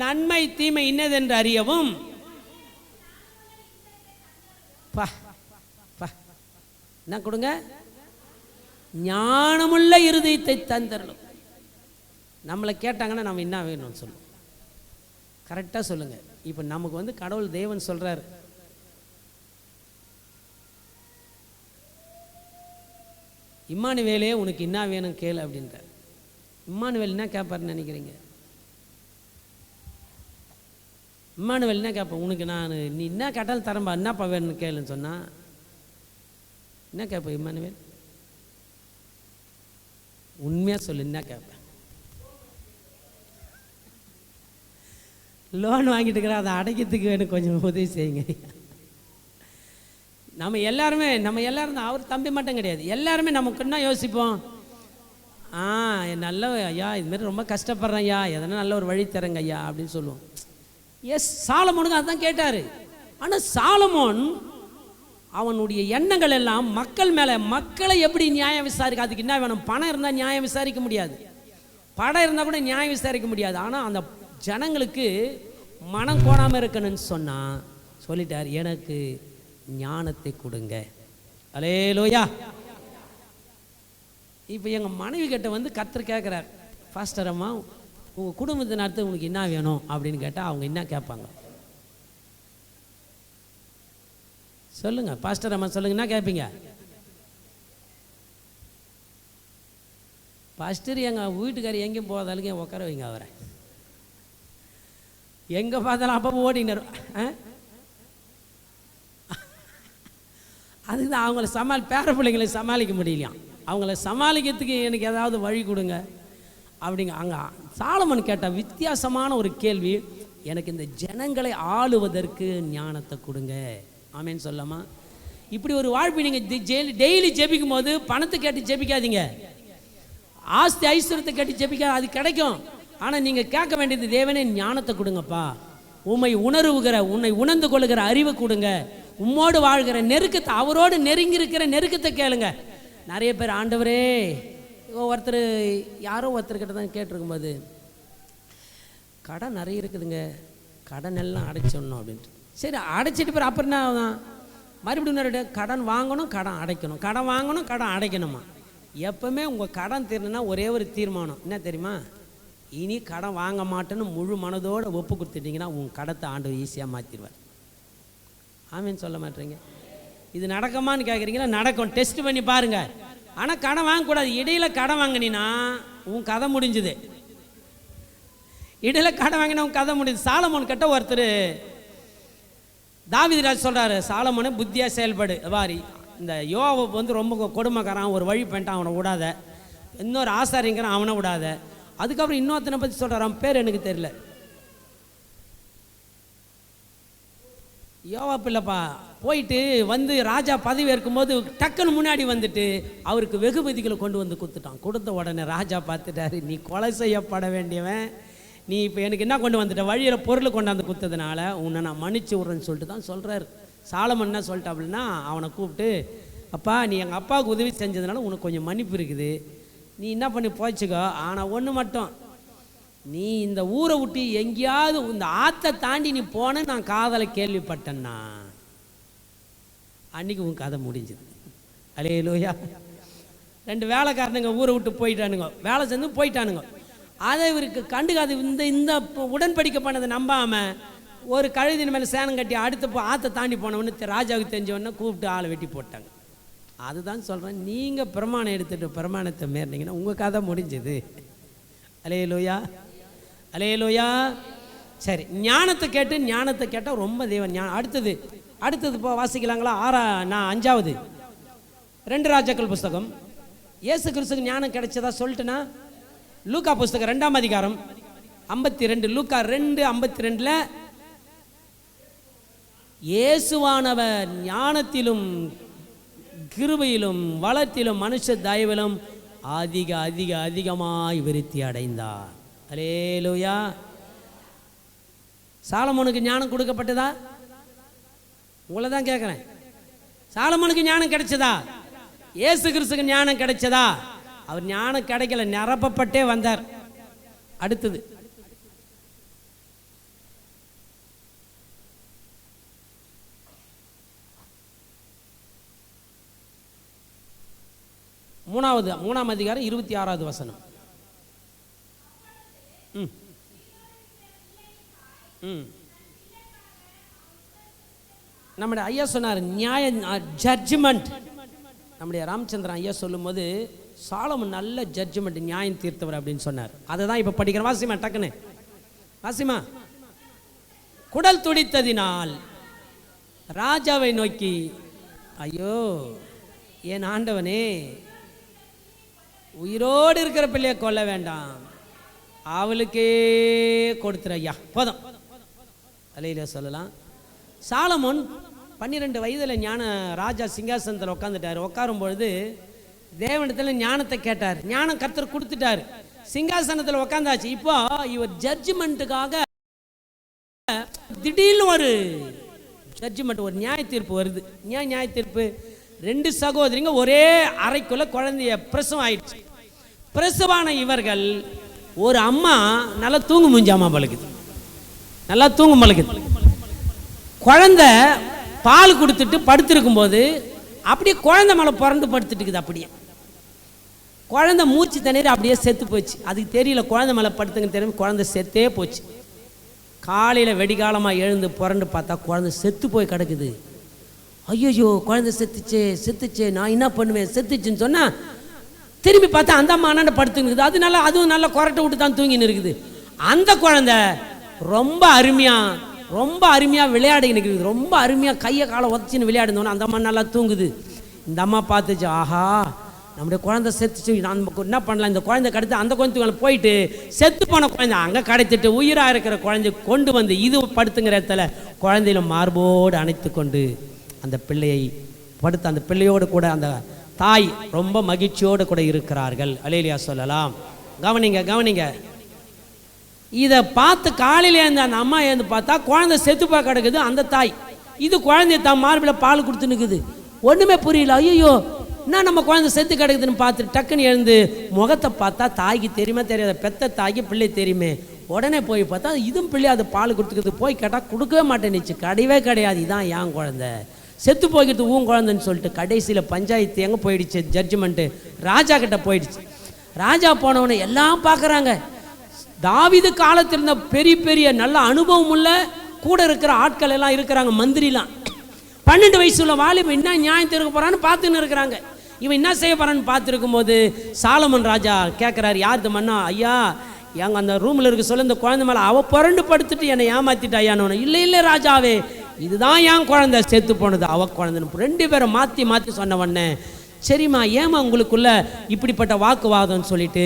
நன்மை தீமை இன்னதென்று அறியவும் என்ன கொடுங்க? ஞானமுள்ள இருதயத்தை தந்தரலும். நம்மளை கேட்டாங்கன்னா நம்ம என்ன வேணும்னு சொல்லுவோம். கரெக்டாக சொல்லுங்க. இப்போ நமக்கு வந்து கடவுள் தேவன் சொல்றாரு, இம்மானுவேலே உனக்கு என்ன வேணும் கேளு அப்படின்றார். இம்மானுவேல் என்ன கேட்பாருன்னு நினைக்கிறீங்க? இம்மானுவேல் என்ன கேட்பேன்? உனக்கு நான் நீ என்ன கேட்டாலும் தரம்பா, என்னப்பா வேணும்னு கேளுன்னு சொன்னா என்ன கேட்பேன்? இம்மானுவேல் உண்மையாக சொல்லு, என்ன கேட்பேன்? லோன் வாங்கிட்டு இருக்கிற அதை அடைக்கிறதுக்கு வேணும், கொஞ்சம் உதவி செய்யுங்க. நம்ம எல்லாரும் அவர் தம்பி மட்டும் கிடையாது, எல்லாருமே நமக்கு என்ன யோசிப்போம்? நல்ல ஐயா, இதுமாரி ரொம்ப கஷ்டப்படுறேன் ஐயா, எதனா நல்ல ஒரு வழி தரங்க ஐயா அப்படின்னு சொல்லுவோம். சாலமோனுக்கு அதுதான் கேட்டார். ஆனால் சாலமோன் அவனுடைய எண்ணங்கள் எல்லாம் மக்கள் மேலே, மக்களை எப்படி நியாயம் விசாரிக்க, அதுக்கு என்ன வேணும்? பணம் இருந்தால் நியாயம் விசாரிக்க முடியாது, படம் இருந்தால் கூட நியாயம் விசாரிக்க முடியாது. ஆனால் அந்த ஜனங்களுக்கு மனம் கோணாமல் இருக்கணும்னு சொல்லிட்டார், எனக்கு ஞானத்தை கொடுங்க. அல்லேலூயா. இப்போ எங்கள் மனைவி கிட்ட வந்து கர்த்தர் கேட்குறார், பாஸ்டர் அம்மா உங்கள் குடும்பத்தை நடத்த உனக்கு என்ன வேணும் அப்படின்னு கேட்டால் அவங்க என்ன கேட்பாங்க? சொல்லுங்க பாஸ்டர் அம்மா, சொல்லுங்க, என்ன கேட்பீங்க? பாஸ்டர் எங்கள் வீட்டுக்காரர் எங்கேயும் போகாதாலும் உட்கார வைங்க, அவரை எங்கே பார்த்தாலும் அப்பப்போ ஓடினார். அதுதான் அவங்கள பேர பிள்ளைங்களை சமாளிக்க முடியலையாம். அவங்கள சமாளிக்கிறதுக்கு எனக்கு ஏதாவது வழி கொடுங்க அப்படிங்க. அங்கே சாலமன் கேட்ட வித்தியாசமான ஒரு கேள்வி, எனக்கு இந்த ஜனங்களை ஆளுவதற்கு ஞானத்தை கொடுங்க. ஆமேன்னு சொல்லாமா? இப்படி ஒரு வாழ்வு நீங்கள் டெய்லி ஜெபிக்கும் போது பணத்தை கேட்டு ஜெபிக்காதீங்க, ஆஸ்தி ஐஸ்வர்யத்தை கேட்டு ஜெபிக்க, அது கிடைக்கும். ஆனால் நீங்கள் கேட்க வேண்டியது, தேவனே ஞானத்தை கொடுங்கப்பா, உம்மை உன்னை உணர்ந்து கொள்ளுகிற அறிவை கொடுங்க, உம்மோடு வாழ்கிற நெருக்கத்தை, அவரோடு நெருங்கி இருக்கிற நெருக்கத்தை கேளுங்க. நிறைய பேர் ஆண்டவரே, ஒருத்தர் யாரோ ஒருத்தர்கிட்ட தான் கேட்டிருக்கும்போது, கடன் நிறைய இருக்குதுங்க, கடன் எல்லாம் அடைச்சிடணும் அப்படின்ட்டு. சரி, அடைச்சிட்டு பேர் அப்புறம் என்ன மறுபடியும் கடன் வாங்கணும், கடன் அடைக்கணும், கடன் வாங்கணும், கடன் அடைக்கணுமா? எப்பவுமே உங்கள் கடன் தீரணும்னா ஒரே ஒரு தீர்மானம் என்ன தெரியுமா? இனி கடன் வாங்க மாட்டேன்னு முழு மனதோடு ஒப்பு கொடுத்துட்டிங்கன்னா உங்கள் கடத்தை ஆண்டவர் ஈஸியாக மாற்றிடுவார். ஆமேன்னு சொல்ல மாட்டேறீங்க? இது நடக்குமான்னு கேட்குறீங்களா? நடக்கும், டெஸ்ட் பண்ணி பாருங்கள். ஆனால் கடன் வாங்கக்கூடாது. இடையில கடன் வாங்கினா உன் கதை முடிஞ்சுது. இடையில கடன் வாங்கினா உன் கதை முடிஞ்சு. சாலமோன் கிட்ட ஒருத்தர் தாவீது ராஜ் சொல்கிறாரு, சாலமோனை புத்தியாக செயல்படு வாரி, இந்த யோவாவை வந்து ரொம்ப கொடுமைக்காரன், ஒரு வழி பண்ணிட்டான், அவனை விடாத, இன்னொரு ஆசாரிங்கிறான், அவனை விடாத. அதுக்கப்புறம் இன்னொருத்தனை பற்றி சொல்கிறார், அவன் பேர் எனக்கு தெரியல, யோவா பிள்ளைப்பா. போயிட்டு வந்து ராஜா பதவி ஏற்கும்போது டக்குன்னு முன்னாடி வந்துட்டு அவருக்கு வெகுமதிகளை கொண்டு வந்து கொடுத்துட்டான். கொடுத்த உடனே ராஜா பார்த்துட்டாரு, நீ கொலை செய்யப்பட வேண்டியவன், நீ இப்போ எனக்கு என்ன கொண்டு வந்துட்ட, வழியில் பொருள் கொண்டாந்து கொடுத்ததுனால உன்னை நான் மன்னிச்சு விட்றேன்னு சொல்லிட்டு தான் சொல்கிறார். சாலமன் என்ன சொல்லிட்டா அப்படின்னா, அவனை கூப்பிட்டு, அப்பா நீ எங்கள் அப்பாவுக்கு உதவி செஞ்சதுனால உனக்கு கொஞ்சம் மன்னிப்பு இருக்குது, நீ என்ன பண்ணி போச்சுக்கோ. ஆனால் ஒன்று மட்டும், நீ இந்த ஊரை விட்டு எங்கேயாவது இந்த ஆற்றை தாண்டி நீ போன நான் காதலை கேள்விப்பட்டேன்னா அன்னைக்கு உன் கதை முடிஞ்சுது. அல்லேலூயா. 2 வேலைக்காரனுங்க ஊரை விட்டு போயிட்டானுங்க, வேலை செஞ்சு போயிட்டானுங்க. அதை இவருக்கு கண்டுக்காது. இந்த உடன்படிக்கை பண்ணதை நம்பாமல் ஒரு கழுதின் மேலே சேனம் கட்டி அடுத்த ஆற்றை தாண்டி போனவொன்னு ராஜாவுக்கு தெரிஞ்சவொன்னே கூப்பிட்டு ஆளை வெட்டி போட்டாங்க. அதுதான் சொல்கிறேன், நீங்கள் பிரமாணம் எடுத்துகிட்டு பிரமாணத்தை மீறினீங்கன்னா உங்கள் கதை முடிஞ்சது. அல்லேலூயா, அல்லேலூயா. சரி, ஞானத்தை கேட்டால் ரொம்ப தேவன் ஞானம். அடுத்தது இப்போ வாசிக்கலாங்களா? 5வது 2 ராஜாக்கள் புஸ்தகம். இயேசு கிறிஸ்துக்கு ஞானம் கிடைச்சதா சொல்லிட்டுனா, லூக்கா புஸ்தகம் 2ஆம் அதிகாரம் 52, லூக்கா 2:52 இயேசுவானவர் ஞானத்திலும் கிருபையிலும் வளத்திலும் மனுஷ தயவிலும் அதிகமாய் விருத்தி அடைந்தார். அல்லேலூயா. சாலமோனுக்கு ஞானம் கொடுக்கப்பட்டதா? உங்களை தான் கேட்குறேன். சாலமோனுக்கு ஞானம் கிடைச்சதா? இயேசு கிறிஸ்துக்கு ஞானம் கிடைச்சதா? அவர் ஞானம் கிடைக்கல, நிரப்பப்பட்டே வந்தார். அடுத்தது மூணாம் அதிகாரம் 26வது வசனம். நம்முடைய ஐயா சொன்னார் நியாயம், ஜட்ஜ்மெண்ட். நம்முடைய ராமச்சந்திரன் ஐயா சொல்லும் போது சாலமன் நல்ல ஜட்ஜ்மெண்ட், நியாயம் தீர்த்தவர் அப்படின்னு சொன்னார். அதை தான் இப்போ படிக்கிறேன். வாசிமா, டக்குன்னு வாசிமா. குடல் துடித்ததினால் ராஜாவை நோக்கி, ஐயோ என் ஆண்டவனே, உயிரோடு இருக்கிற பிள்ளையை கொல்ல வேண்டாம், அவளுக்கே கொடுத்துரு ஐயா, போதும். அல்லேலூயா சொல்லலாம். சாலமோன் 12 வயதில் ஞான ராஜா சிங்காசனத்தில் உட்காந்துட்டார். உட்காரும் பொழுது தேவனிடத்தில் ஞானத்தை கேட்டார். ஞானம் கர்த்தர் கொடுத்துட்டாரு. சிங்காசனத்தில் உட்காந்தாச்சு. இப்போ இவர் ஜட்ஜ்மெண்ட்டுக்காக திடீர்னு ஒரு ஜட்ஜ்மெண்ட், ஒரு நியாய தீர்ப்பு வருது. நியாய தீர்ப்பு, 2 சகோதரிங்க ஒரே அறைக்குள்ள குழந்தைய பிரசவம் ஆயிடுச்சு. பிரசவான இவர்கள், ஒரு அம்மா நல்லா தூங்கு மூஞ்சி அம்மா பழகுது, நல்லா தூங்கும் பழகுது. குழந்தை பால் கொடுத்துட்டு படுத்திருக்கும் போது அப்படியே குழந்தை மேலே புரண்டு படுத்துட்டு இருக்குது. அப்படியே குழந்தை மூச்சு தண்ணீர் அப்படியே செத்து போச்சு. அதுக்கு தெரியல குழந்தை மேலே படுத்துங்க தெரியும், குழந்தை செத்தே போச்சு. காலையில் வெடிகாலமாக எழுந்து புரண்டு பார்த்தா குழந்தை செத்து போய் கிடக்குது. ஐயோ குழந்தை செத்துச்சே, நான் என்ன பண்ணுவேன், செத்துச்சுன்னு சொன்னால் திரும்பி பார்த்தா அந்த அம்மா அண்ணாண்ட படுத்துன்னு இருக்குது. அதுவும் நல்லா கொரட்டை விட்டு தான் தூங்கின்னு இருக்குது. அந்த குழந்தை ரொம்ப அருமையாக விளையாடின்னு இருக்குது. ரொம்ப அருமையாக கையை காலை உதச்சின்னு விளையாடுனோன்னு அந்த அம்மா நல்லா தூங்குது. இந்த அம்மா பார்த்துச்சு, ஆஹா நம்முடைய குழந்தை செத்துச்சு, நான் என்ன பண்ணலாம், இந்த குழந்தை கடத்து அந்த குழந்தை போயிட்டு செத்து போன குழந்தை அங்கே கடத்திட்டு உயிராக இருக்கிற குழந்தை கொண்டு வந்து இது படுத்துங்கிற இடத்துல குழந்தையில மார்போடு அணைத்து கொண்டு அந்த பிள்ளையை படுத்து, அந்த பிள்ளையோடு கூட அந்த தாய் ரொம்ப மகிழ்ச்சியோடு கூட இருக்கிறார்கள். அல்லேலூயா சொல்லலாம். கவனிங்க. இதை பார்த்து காலையில் எழுந்து அந்த அம்மா எழுந்து பார்த்தா குழந்தை செத்துப்பா கிடக்குது. அந்த தாய் இது குழந்தைய தான் மார்பில் பால் கொடுத்து நிற்குது. ஒன்றுமே புரியல. ஐயோ என்ன நம்ம குழந்தை செத்து கிடக்குதுன்னு பார்த்துட்டு டக்குன்னு எழுந்து முகத்தை பார்த்தா தாய்க்கு தெரியுமா தெரியாத, பெத்த தாய்க்கு பிள்ளை தெரியுமே. உடனே போய் பார்த்தா இதுவும் பிள்ளை அது பால் கொடுத்துக்கிறது. போய் கேட்டால் கொடுக்கவே மாட்டேன்னுச்சு. கிடையாது, இதான் என் குழந்தை, செத்து போய்கிறது உன் குழந்தைன்னு சொல்லிட்டு கடைசியில் பஞ்சாயத்து எங்கே போயிடுச்சு, ஜட்ஜ்மெண்ட்டு ராஜா கிட்ட போயிடுச்சு. ராஜா போனவனை எல்லாம் பார்க்குறாங்க. தாவீது காலத்தில் இருந்த பெரிய நல்ல அனுபவம் உள்ள கூட இருக்கிற ஆட்கள் எல்லாம் இருக்கிறாங்க, மந்திரிலாம். 12 வயசுள்ள வாலிபன் என்ன நியாயம் தீர்க்க போறான்னு பார்த்துன்னு இருக்கிறாங்க. இவன் என்ன செய்ய போறான்னு பார்த்துருக்கும் போது சாலமன் ராஜா கேட்குறாரு, யாருது மன்னா, ஐயா எங்க அந்த ரூமில் இருக்க சொல்ல இந்த குழந்தை மேலே அவ புரண்டு படுத்துட்டு என்னை ஏமாத்திட்டு ஐயான்னு. இல்லை ராஜாவே, இதுதான் என் குழந்தை செத்து போனது, அவ குழந்தைன்னு 2 பேரை மாற்றி சொன்னவொடனே, சரிம்மா ஏமா உங்களுக்குள்ள இப்படிப்பட்ட வாக்குவாதம்னு சொல்லிட்டு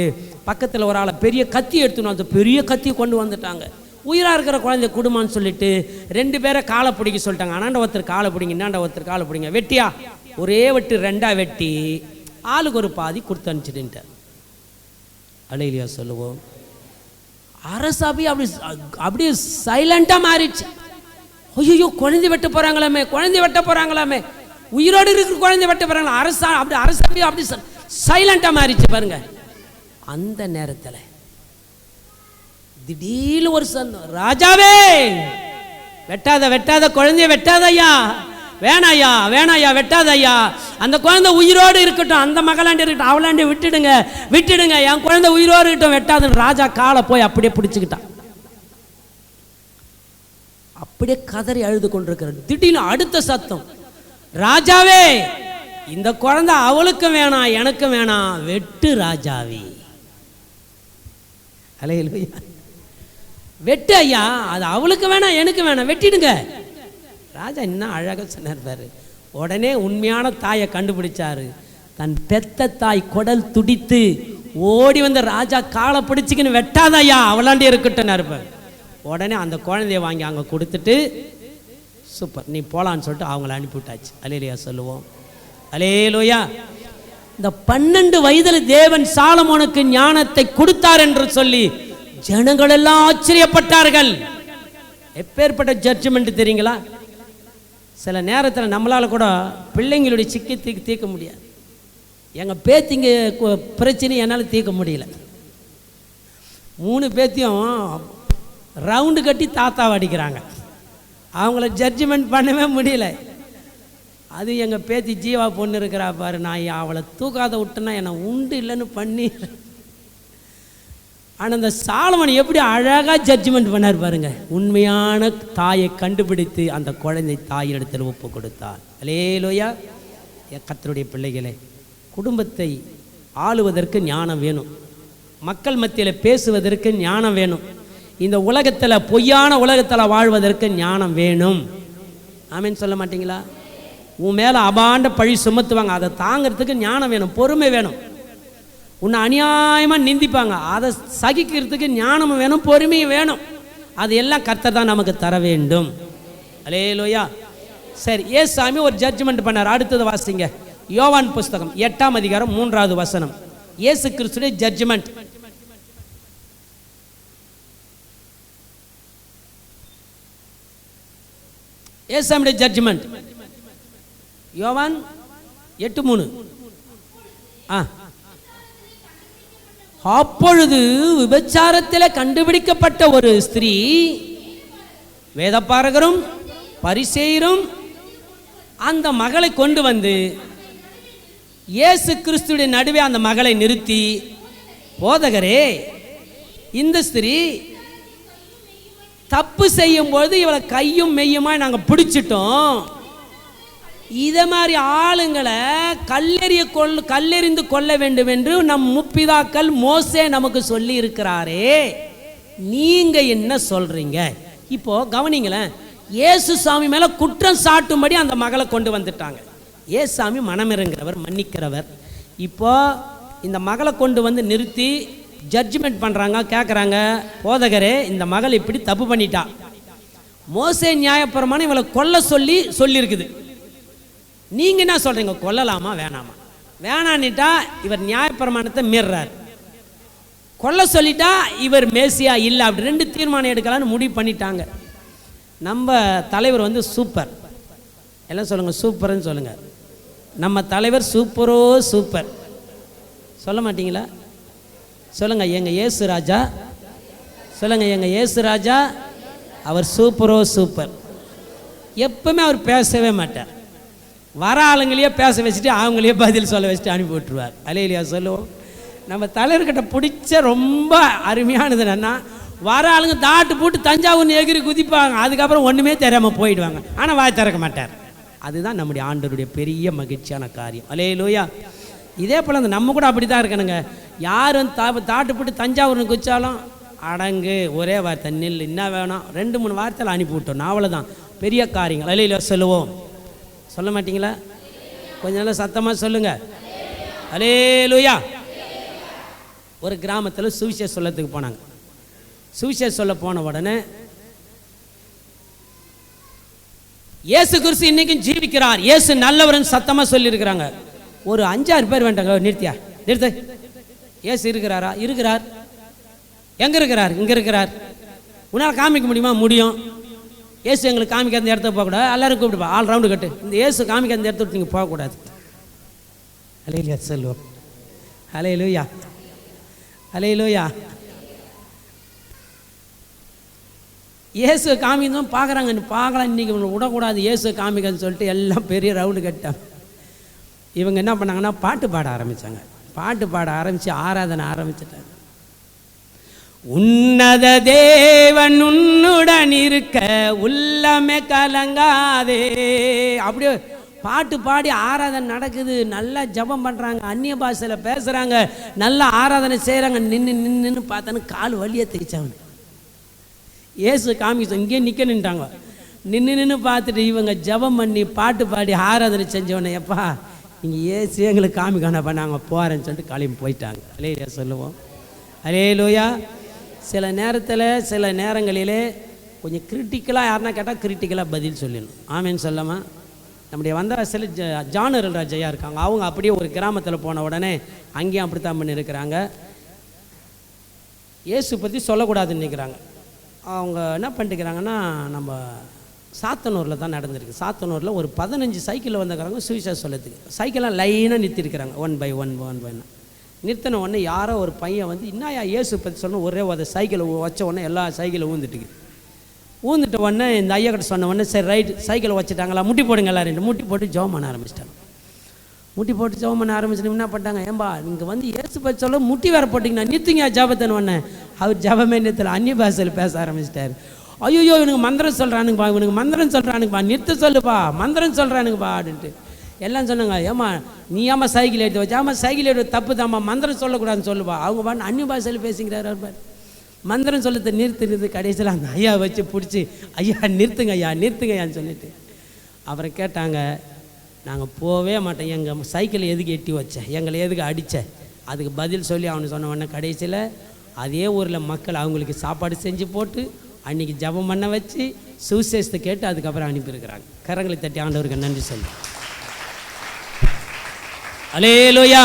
பக்கத்தில் ஒரு ஆளை பெரிய கத்தி எடுத்துன்னு வந்து பெரிய கத்தி கொண்டு வந்துட்டாங்க. உயிராக இருக்கிற குழந்தை குடும்பம்னு சொல்லிட்டு 2 பேரை காலை பிடிக்க சொல்லிட்டாங்க. அண்ணாண்ட ஒருத்தர் காலை பிடிங்க, இன்னாண்ட ஒருத்தர் காலை பிடிங்க. வெட்டியா ஒரே வெட்டு 2ஆ வெட்டி ஆளுக்கு ஒரு பாதி கொடுத்து அனுப்பிச்சிட்டு. அல்லேலூயா சொல்லுவோம். அரசாபி அப்படியே சைலண்டாக மாறிடுச்சு. ஐயோ குழந்தை வெட்ட போகிறாங்களாமே, உயிரோடு இருக்கிற குழந்தை வெட்ட போகிறாங்களா, அரசாபி அப்படி சைலண்டாக மாறிடுச்சு பாருங்க. அந்த நேரத்தில் திடீர்னு ஒரு ராஜாவே வெட்டாத குழந்தைய வெட்டாத ஐயா, வேணாயா வெட்டாத ஐயா, அந்த குழந்தை உயிரோடு இருக்கட்டும், அந்த மகளாண்டி இருக்கட்டும், அவளாண்டி விட்டுடுங்க, என் குழந்தை உயிரோடு இருக்கட்டும், வெட்டாதுன்னு ராஜா காலை போய் அப்படியே பிடிச்சுக்கிட்டான். அப்படியே கதறி அழுது கொண்டிருக்கிறார். திடீர்னு அடுத்த சத்தம், ராஜாவே இந்த குழந்தை அவளுக்கும் வேணாம் எனக்கும் வேணாம், வெட்டு ராஜாவே. அல்லேலூயா. வெட்டு ஐயா, அது அவளுக்கு வேணாம் எனக்கு வேணாம், வெட்டிடுங்க. ராஜா என்ன அழகாக சொன்னார் பாரு. உடனே உண்மையான தாயை கண்டுபிடிச்சாரு. தன் பெத்த தாய் குடல் துடித்து ஓடி வந்த ராஜா காலை பிடிச்சிக்கின்னு வெட்டாத ஐயா, அவளாண்டே இருக்கட்டும் இருப்பார். உடனே அந்த குழந்தைய வாங்கி அங்கே கொடுத்துட்டு சூப்பர் நீ போலான்னு சொல்லிட்டு அவங்கள அனுப்பிவிட்டாச்சு. அல்லேலூயா சொல்லுவோம். அல்லேலூயா. இந்த 12 வயதில் தேவன் சாலமோனுக்கு ஞானத்தை கொடுத்தார் என்று சொல்லி ஜனங்கள் எல்லாம் ஆச்சரியப்பட்டார்கள். எப்பேற்பட்ட ஜட்ஜ்மெண்ட் தெரியுங்களா? சில நேரத்தில் நம்மளால கூட பிள்ளைங்களுடைய சிக்கி தீர்க்க முடியாது. எங்கள் பேத்திங்க பிரச்சனை என்னால் தீர்க்க முடியல. 3 பேத்தியும் ரவுண்டு கட்டி தாத்தாவை அடிக்கிறாங்க. அவங்கள ஜட்ஜ்மெண்ட் பண்ணவே முடியல. அது எங்கள் பேத்தி ஜீவா பொண்ணு இருக்கிறா பாரு, நான் அவளை தூக்காத விட்டேன்னா என்னை உண்டு இல்லைன்னு பண்ணி. ஆனால் அந்த சாலமன் எப்படி அழகாக ஜட்ஜ்மெண்ட் பண்ணார் பாருங்க. உண்மையான தாயை கண்டுபிடித்து அந்த குழந்தை தாயிடத்தில் ஒப்பு கொடுத்தார். அல்லேலூயா. கர்த்தருடைய பிள்ளைகளே, குடும்பத்தை ஆளுவதற்கு ஞானம் வேணும். மக்கள் மத்தியில் பேசுவதற்கு ஞானம் வேணும். இந்த உலகத்தில் பொய்யான உலகத்தில் வாழ்வதற்கு ஞானம் வேணும். ஆமேன்னு சொல்ல மாட்டீங்களா? உன் மேலே அபாண்ட பழி சுமத்துவாங்க, அதை தாங்கிறதுக்கு ஞானம் வேணும், பொறுமை வேணும். உன்னை அநியாயமாக நிந்திப்பாங்க, அதை சகிக்கிறதுக்கு ஞானமும் வேணும், பொறுமையும் வேணும். அது எல்லாம் கர்த்தர் தான் நமக்கு தர வேண்டும். அல்லேலூயா. சரி, ஏசாமி ஒரு ஜட்ஜ்மெண்ட் பண்ணார். அடுத்தது வாசிங்க. யோவான் புஸ்தகம் 8ஆம் அதிகாரம் 3வது வசனம். இயேசு கிறிஸ்துடைய ஜட்ஜ்மெண்ட். இயேசுடைய ஜட்ஜ்மெண்ட் யோவான் 8:3. அப்பொழுது விபச்சாரத்தில் கண்டுபிடிக்கப்பட்ட ஒரு ஸ்திரீ வேதபாரகரும் பரிசேயரும் அந்த மகளை கொண்டு வந்து இயேசு கிறிஸ்துடைய நடுவே அந்த மகளை நிறுத்தி, போதகரே, இந்த ஸ்திரீ தப்பு செய்யும்போது இவளை கையும் மெய்யுமா நாங்கள் பிடிச்சிட்டோம். இதை மாதிரி ஆளுங்களை கல்லெறிந்து கொள்ள வேண்டும் என்று நம் முப்பிதாக்கள் மோசே நமக்கு சொல்லி இருக்கிறாரே, நீங்க என்ன சொல்றீங்க? இப்போ கவனிங்களேன், இயேசு சாமி மேல குற்றம் சாட்டும்படி அந்த மகளை கொண்டு வந்துட்டாங்க. ஏசாமி மனமிறங்கிறவர், மன்னிக்கிறவர். இப்போ இந்த மகளை கொண்டு வந்து நிறுத்தி ஜட்ஜ்மெண்ட் பண்ணுறாங்க. கேட்குறாங்க, போதகரே, இந்த மகள் இப்படி தப்பு பண்ணிட்டா, மோசே நியாயப்பிரமாணம் இவளை கொல்ல சொல்லியிருக்குது, நீங்கள் என்ன சொல்கிறீங்க? கொல்லலாமா வேணாமா? வேணான்னுட்டா இவர் நியாயப்பிரமாணத்தை மீறார், கொல்ல சொல்லிட்டா இவர் மேசியா இல்லை. அப்படி 2 தீர்மானம் எடுக்கலான்னு முடிவு பண்ணிட்டாங்க. நம்ம தலைவர் வந்து சூப்பர், எல்லாம் சொல்லுங்கள், சூப்பர்ன்னு சொல்லுங்கள். நம்ம தலைவர் சூப்பரோ சூப்பர், சொல்ல மாட்டீங்களா? சொல்லுங்கள், எங்கள் இயேசு ராஜா. சொல்லுங்கள், எங்கள் இயேசு ராஜா அவர் சூப்பரோ சூப்பர். எப்பவுமே அவர் பேசவே மாட்டார். வர ஆளுங்களையே பேச வச்சுட்டு அவங்களையே பதில் சொல்ல வச்சுட்டு அனுப்பி விட்டுருவார். அலையிலையா சொல்லுவோம். நம்ம தலைவர்கிட்ட பிடிச்ச ரொம்ப அருமையானது என்னன்னா, வர ஆளுங்க தாட்டு போட்டு தஞ்சாவூர் எகிரி குதிப்பாங்க, அதுக்கப்புறம் ஒன்றுமே தெரியாமல் போயிடுவாங்க, ஆனால் வாய் திறக்க மாட்டார். அதுதான் நம்முடைய ஆண்டவருடைய பெரிய மகிழ்ச்சியான காரியம். அல்லேலூயா. இதே போல் அந்த நம்ம கூட அப்படி தான் இருக்கணுங்க. யாரும் தாட்டு போட்டு தஞ்சாவூர்னு குதிச்சாலும் அடங்கு, ஒரே வார்த்தை நெல், என்ன வேணும், 2-3 வார்த்தையில் அனுப்பி விட்டோம், அவ்வளோதான். பெரிய காரியங்கள். அல்லேலூயா சொல்லுவோம். சொல்ல மாட்டீங்களா? கொஞ்ச நாள் சத்தமாக சொல்லுங்க. அல்லேலூயா. ஒரு கிராமத்தில் சுவிசேஷம் சொல்லத்துக்கு போனாங்க. சுவிசேஷம் சொல்ல போன உடனே, இயேசு கிறிஸ்து இன்னைக்கும் ஜீவிக்கிறார், இயேசு நல்லவர்னு சத்தமாக சொல்லியிருக்கிறாங்க. ஒரு 5-6 பேர் வேண்டாங்க, நிறுத்து. இயேசு இருக்கிறாரா? இருக்கிறார். எங்கே இருக்கிறார்? இங்கே இருக்கிறார். உன்னால் காமிக்க முடியுமா? முடியும். இயேசு எங்களுக்கு காமிக்க அந்த இடத்த போகக்கூடாது, எல்லாரும் கூப்பிட்டு ஆல் ரவுண்டு கட்டு, இந்த இயேசு காமிக்க அந்த இடத்த நீங்கள் போகக்கூடாது. அல்லேலூயா சொல்லுவோம். அல்லேலூயா, அல்லேலூயா. இயேசு காமிக்கணும் பார்க்குறாங்க, பார்க்கலாம், இன்றைக்கி விடக்கூடாது இயேசு காமிக்கன்னு சொல்லிட்டு எல்லாம் பெரிய ரவுண்டு கட்டாங்க. இவங்க என்ன பண்ணாங்கன்னா பாட்டு பாட ஆரம்பித்தாங்க. பாட்டு பாட ஆரம்பித்து ஆராதனை ஆரம்பிச்சிட்டாங்க. உன்னத தேவன் உன்னுடன் இருக்க உள்ளமே கலங்காதே, அப்படியே பாட்டு பாடி ஆராதனை நடக்குது. நல்லா ஜபம் பண்ணுறாங்க, அந்நிய பாஷையில் பேசுகிறாங்க, நல்லா ஆராதனை செய்கிறாங்க. நின்று பார்த்தானு கால் வலியை தேய்ச்சாங்க. இயேசு காமிச்சோம், இங்கே நிற்க நின்றாங்க. நின்று பார்த்துட்டு இவங்க ஜபம் பண்ணி பாட்டு பாடி ஆராதனை செஞ்சவொடனே, எப்பா நீங்கள் இயேசு எங்களுக்கு காமிக்கானப்பா, நாங்கள் போகிறேன்னு சொல்லிட்டு கிளம்பி போயிட்டாங்க. அல்லேலூயா சொல்லுவோம். அல்லேலூயா. சில நேரத்தில் சில நேரங்களிலே கொஞ்சம் கிரிட்டிக்கலாக யாருன்னா கேட்டால் கிரிட்டிக்கலாக பதில் சொல்லணும். ஆமேன்னு சொல்லாமா? நம்முடைய வந்தவாசியில் ஜான் அருள்ராஜ் ஐயா இருக்காங்க. அவங்க அப்படியே ஒரு கிராமத்தில் போன உடனே அங்கேயும் அப்படித்தான் பண்ணியிருக்கிறாங்க. இயேசு பற்றி சொல்லக்கூடாதுன்னு நினைக்கிறாங்க. அவங்க என்ன பண்ணிட்டுக்கிறாங்கன்னா, நம்ம சாத்தனூரில் தான் நடந்திருக்கு. சாத்தனூரில் ஒரு 15 சைக்கிளில் வந்துக்கிறாங்க சுவிசேஷம் சொல்லத்துக்கு. சைக்கிளாக லைனாக நிறுத்திருக்கிறாங்க, 1 by 1 நிறுத்தின உடனே யாரோ ஒரு பையன் வந்து, இன்னாயா இயேசு பற்றி சொன்ன ஒரே ஒரு சைக்கிளை வச்ச உடனே எல்லா சைக்கிளும் ஊந்துட்ட உடனே இந்த ஐயா கிட்ட சொன்ன உடனே, சரி ரைட்டு சைக்கிளை வச்சுட்டாங்களா, முட்டி போடுங்க எல்லாரும். முட்டி போட்டு ஜெபம் பண்ண ஆரம்பிச்சிட்டாங்க. முட்டி போட்டு ஜெபம் பண்ண ஆரம்பிச்சுட்டு என்ன பண்ணிட்டாங்க, ஏம்பா நீங்கள் வந்து இயேசு பற்றி சொல்ல முட்டி வேறு போட்டிங்கன்னா நிறுத்துங்க ஜபத்தன்னு உடனே அவர் ஜபமே நிறுத்தல, அந்நிய பாஷையில் பேச ஆரம்பிச்சிட்டாரு. ஐயோ இவனுக்கு மந்திரம் சொல்கிறானுங்கப்பா, இவனுக்கு மந்திரம் சொல்கிறானுங்கப்பா, நிறுத்த சொல்லுப்பா, மந்திரம் சொல்கிறானுங்கப்பா அப்படின்ட்டு எல்லாம் சொன்னாங்க. ஏம்மா நீ ஏமா சைக்கிள் எடுத்து வச்சு? ஆமாம் சைக்கிள் எடுத்து தப்பு தாம்மா, மந்திரம் சொல்லக்கூடாதுன்னு சொல்லுப்பா. அவங்க பாட்டு அந்நிய பாஷையில் பேசிக்கிறாரு. அவர் மந்திரம் சொல்லத்தை நிறுத்து கடைசியில் அந்த ஐயா வச்சு பிடிச்சி, ஐயா நிறுத்துங்க ஐயான்னு சொல்லிட்டு அவரை கேட்டாங்க. நாங்கள் போவே மாட்டோம், எங்கள் சைக்கிளை எதுக்கு எட்டி வச்ச, எங்களை எதுக்கு அடித்த, அதுக்கு பதில் சொல்லி அவனு சொன்ன உடனே கடைசியில் அதே ஊரில் மக்கள் அவங்களுக்கு சாப்பாடு செஞ்சு போட்டு அன்றைக்கி ஜபம் பண்ண வச்சு சுவிசேஷத்தை கேட்டு அதுக்கப்புறம் அனுப்பியிருக்கிறாங்க. கரங்களை தட்டி ஆண்டவருக்கு நன்றி சொல்லு. அல்லேலூயா.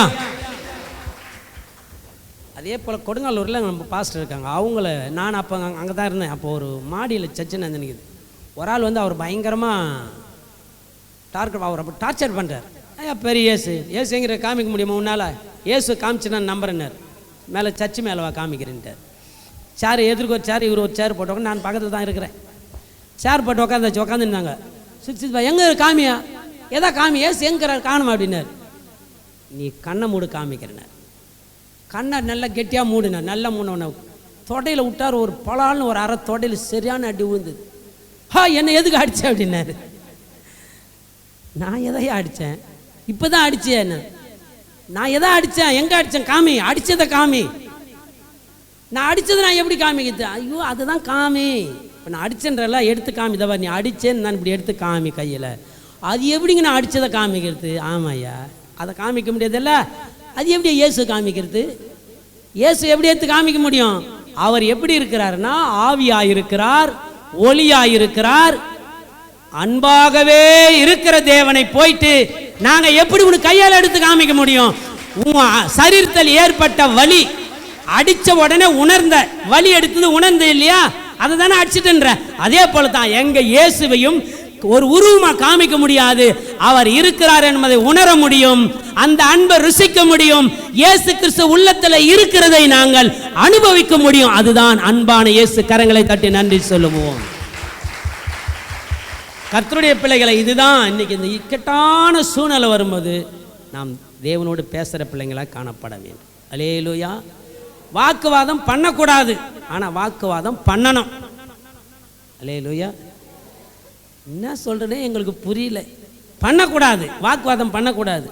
அதே போல் கொடுங்காலூரில் நம்ம பாஸ்டர் இருக்காங்க. அவங்கள நான் அப்போ அங்கே தான் இருந்தேன். அப்போ ஒரு மாடியில் சர்ச்சை நினைக்குது. ஒரு ஆள் வந்து அவர் பயங்கரமாக அவர் அப்போ டார்ச்சர் பண்ணுறார். பெரிய ஏசுங்கிற காமிக்க முடியுமா உன்னால்? ஏசு காமிச்சுன்னா நம்புறேன்னார். மேலே சர்ச்சு மேலே வா காமிக்கிறேன்ட்டார். சேர் எதிர்க்கு ஒரு சேர், இவர் ஒரு சேர் போட்டவங்க, நான் பக்கத்தில் தான் இருக்கிறேன். சேர் போட்டு உட்காந்துருந்தாங்க. சிக்ஸ் எங்கே காமியா? எதா காமி, ஏசு எங்கிறார் காணுமா அப்படின்னார். நீ கண்ணை மூடு காமிக்கிறேன்னார். கண்ணை நல்லா கெட்டியாக மூடினார். நல்லா மூணு தொடையில் விட்டார். ஒரு பலால்னு ஒரு அரை தொடையில் சரியான அடி விழுந்தது. என்னை எதுக்கு அடித்தேன் அப்படின்னாரு. நான் எதையா அடித்தேன்? இப்போ தான் அடித்தேன். என்ன நான் எதை அடித்தேன்? எங்கே அடித்தேன்? காமி, அடித்ததை காமி. நான் அடித்தது நான் எப்படி காமிக்கிறது? ஐயோ அதுதான் காமி. இப்போ நான் அடிச்சேன்றல எடுத்து காமிதவா, நீ அடித்தேன்னு நான் இப்படி எடுத்து காமி கையில். அது எப்படிங்க நான் அடித்ததை காமிக்கிறது? ஆமாய்யா, அதை காமிக்க முடியாதுல்ல. அது எப்படி இயேசு காமிக்கிறது? இயேசு எப்படி எடுத்து காமிக்க முடியும்? அவர் எப்படி இருக்கிறார்னா ஆவியாக இருக்கிறார், ஒளியாக இருக்கிறார், அன்பாகவே இருக்கிற தேவனை போயிட்டு நாங்கள் எப்படி உனக்கு கையால் எடுத்து காமிக்க முடியும்? சரீரத்தில் ஏற்பட்ட வலி அடித்த உடனே உணர்ந்த வலி எடுத்தது உணர்ந்து இல்லையா? அதை தானே அடிச்சுட்டுன்ற. அதே போல தான் எங்கள் இயேசுவையும் ஒரு உருவமாக காமிக்க முடியாது. அவர் இருக்கிறார் என்பதை உணர முடியும். அந்த அன்பை ருசிக்க முடியும். இயேசு கிறிஸ்து உள்ளத்தில் இருக்கிறதை நாங்கள் அனுபவிக்க முடியும். அதுதான் அன்பான இயேசு. கரங்களை தட்டி நன்றி சொல்லுவோம். கர்த்தருடைய பிள்ளைகளை, இதுதான் இன்னைக்கு இந்த இக்கட்டான சூழ்நிலை வரும்போது நாம் தேவனோடு பேசுகிற பிள்ளைங்களாக காணப்பட வேண்டும். அல்லேலூயா. வாக்குவாதம் பண்ணக்கூடாது, ஆனால் வாக்குவாதம் பண்ணணும். அல்லேலூயா. என்ன சொல்கிறேனே எங்களுக்கு புரியல. பண்ணக்கூடாது, வாக்குவாதம் பண்ணக்கூடாது.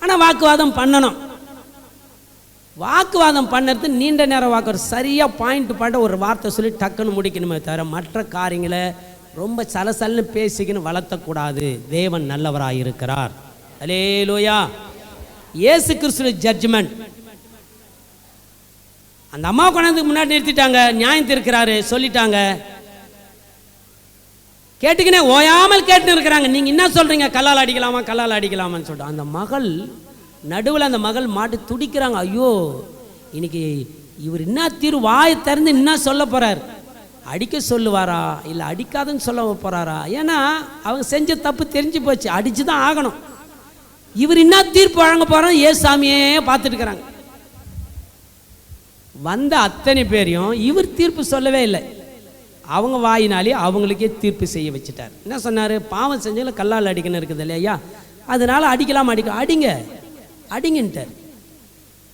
ஆனால் வாக்குவாதம் பண்ணணும். வாக்குவாதம் பண்ணுறது நீண்ட நேரம் வாக்கு சரியாக பாயிண்ட் பாட்ட ஒரு வார்த்தை சொல்லி டக்குன்னு முடிக்கணுமே தவிர மற்ற காரியங்களை ரொம்ப சலசலன்னு பேசிக்கின்னு வளர்த்தக்கூடாது. தேவன் நல்லவராக இருக்கிறார். அல்லேலூயா. இயேசு கிறிஸ்து ஜட்ஜ்மெண்ட். அந்த அம்மா கொண்டாந்து முன்னாடி நிறுத்திட்டாங்க. நியாயம் தீர்க்கிறாரு சொல்லிட்டாங்க. கேட்டுக்கினே ஓயாமல் கேட்டு இருக்கிறாங்க. நீங்கள் என்ன சொல்கிறீங்க? கல்லால் அடிக்கலாமா, கல்லால் அடிக்கலாமான்னு சொல்லிட்டு அந்த மகள் நடுவில் அந்த மகள் மாட்டு துடிக்கிறாங்க. ஐயோ இன்னைக்கு இவர் என்ன தீர்வு வாயை திறந்து என்ன சொல்ல போகிறார்? அடிக்க சொல்லுவாரா இல்லை அடிக்காதுன்னு சொல்ல போகிறாரா? ஏன்னா அவங்க செஞ்ச தப்பு தெரிஞ்சு போச்சு, அடித்து தான் ஆகணும். இவர் என்ன தீர்ப்பு வழங்க போகிறோம் ஏசாமியே பார்த்துட்டு இருக்கிறாங்க. வந்த அத்தனை பேரையும் இவர் தீர்ப்பு சொல்லவே இல்லை. அவங்க வாயினாலே அவங்களுக்கே தீர்ப்பு செய்ய வச்சுட்டார். என்ன சொன்னார்? பாவம் செஞ்சாலும் கல்லால் அடிக்கணும் இருக்குது இல்லையா, அதனால அடிக்கலாம், அடிங்க அடிங்கன்ட்டார்.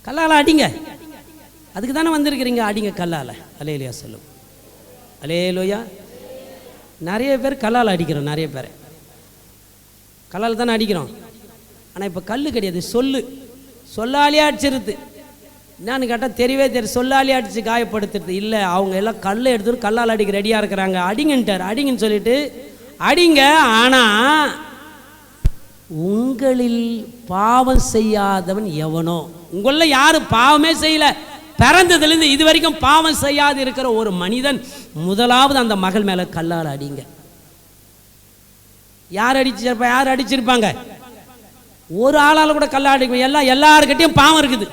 கல்லால் அடிங்க, அதுக்கு தானே வந்திருக்கிறீங்க, அடிங்க கல்லால். அல்லேலூயா சொல்லும். அல்லேலூயா. நிறைய பேர் கல்லால் அடிக்கிறோம். நிறைய பேர் கல்லால் தானே அடிக்கிறோம். ஆனால் இப்போ கல் கிடையாது, சொல்லாலே அடிச்சிருது. என்னன்னு கேட்டால் தெரியவே தெரியும். சொல்லாலே அடித்து காயப்படுத்துறது இல்லை. அவங்க எல்லாம் கல்லை எடுத்துட்டு கல்லால் அடிக்க ரெடியாக இருக்கிறாங்க. அடிங்கன்ட்டார். அடிங்கன்னு சொல்லிட்டு அடிங்க. ஆனால் உங்களில் பாவம் செய்யாதவன் எவனோ, உங்களில் யாரும் பாவமே செய்யலை, பிறந்ததுலேருந்து இது வரைக்கும் பாவம் செய்யாது இருக்கிற ஒரு மனிதன் முதலாவது அந்த மகள் மேலே கல்லால் அடிங்க. யார் அடிச்சிருப்பாங்க? ஒரு ஆளால் கூட கல்லால் அடிக்க. எல்லாருக்கிட்டையும் பாவம் இருக்குது.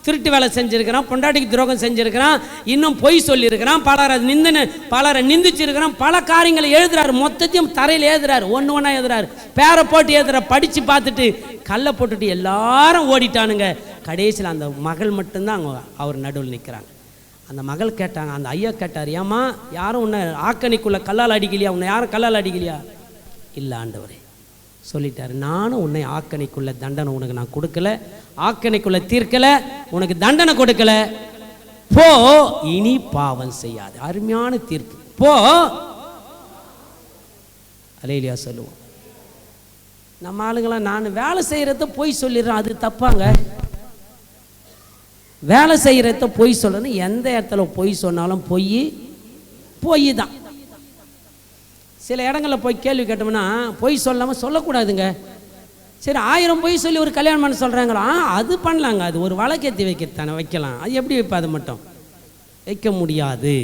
திருட்டு வேலை செஞ்சுருக்கிறான், பொண்டாட்டிக்கு துரோகம் செஞ்சுருக்கிறான், இன்னும் பொய் சொல்லியிருக்கிறான், பலரை நிந்திச்சிருக்கிறான், பல காரியங்களை எழுதுறாரு. மொத்தத்தையும் தரையில் எழுதுறாரு, ஒன்று ஒன்றா எழுதுறாரு, பேரை போட்டு எழுதுறாரு. படித்து பார்த்துட்டு கல்லை போட்டுட்டு எல்லாரும் ஓடிட்டானுங்க. கடைசியில் அந்த மகள் மட்டும்தான் அவர் நடுவில் நிற்கிறாங்க. அந்த மகள் கேட்டாங்க, அந்த ஐயா கேட்டார், ஏம்மா யாரும் உன்னை ஆக்கணிக்குள்ளே கல்லால் அடிக்கலையா? உன்னை யாரும் கல்லால் அடிக்கலையா? இல்லை ஆண்டவரே சொல்லிட்டாரு, நானும் உன்னை ஆக்கணிக்குள்ள தண்டனை உனக்கு நான் கொடுக்கல, ஆக்கணிக்குள்ள தீர்க்கல, உனக்கு தண்டனை கொடுக்கல, போ இனி பாவம் செய்யாது. அருமையான தீர்ப்பு, போ. அல்லேலூயா சொல்லுவோம். நம்ம ஆளுங்களாம் நான் வேலை செய்யறத பொய் சொல்லிடுறேன், அது தப்பாங்க. வேலை செய்யறத பொய் சொல்லணும். எந்த இடத்துல பொய் சொன்னாலும் பொய் தான். சில இடங்களில் போய் கேள்வி கேட்டோம்னா பொய் சொல்லாமல் சொல்லக்கூடாதுங்க. சரி 1000 பொய் சொல்லி ஒரு கல்யாணம் பண்ண சொல்கிறாங்களா, அது பண்ணலாங்க. அது ஒரு வழக்கேற்றி வைக்கத்தானே, வைக்கலாம். அது எப்படி வைப்ப? அது மட்டும் வைக்க முடியாது.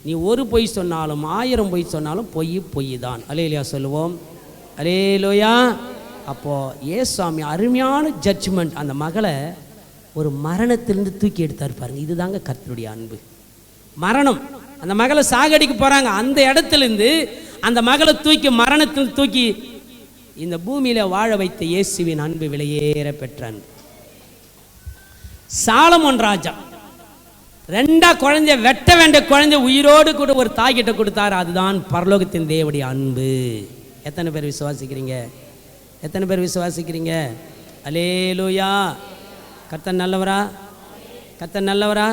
நீ ஒரு பொய் சொன்னாலும் 1000 பொய் சொன்னாலும் பொய் தான். அல்லேலூயா சொல்லுவோம். அல்லேலூயா. அப்போது ஏசாமி அருமையான ஜட்ஜ்மெண்ட். அந்த மகளை ஒரு மரணத்திலிருந்து தூக்கி எடுத்தார் பாருங்க. இதுதாங்க கர்த்தருடைய அன்பு. மரணம், அந்த மகளை சாகடிக்க போகிறாங்க, அந்த இடத்துலேருந்து அந்த மகளை தூக்கி மரணத்தில் தூக்கி இந்த பூமியில் வாழ வைத்த இயேசுவின் அன்பு விலையேற பெற்ற அன்பு. சாலமோன் ராஜா 2 குழந்தை, வெட்ட வேண்டிய குழந்தை உயிரோடு கூட ஒரு தாய்கிட்ட கொடுத்தார். அதுதான் பரலோகத்தின் தேவனுடைய அன்பு. எத்தனை பேர் விசுவாசிக்கிறீங்க? எத்தனை பேர் விசுவாசிக்கிறீங்க? அல்லேலூயா. கர்த்தர் நல்லவரா? கர்த்தர் நல்லவரா?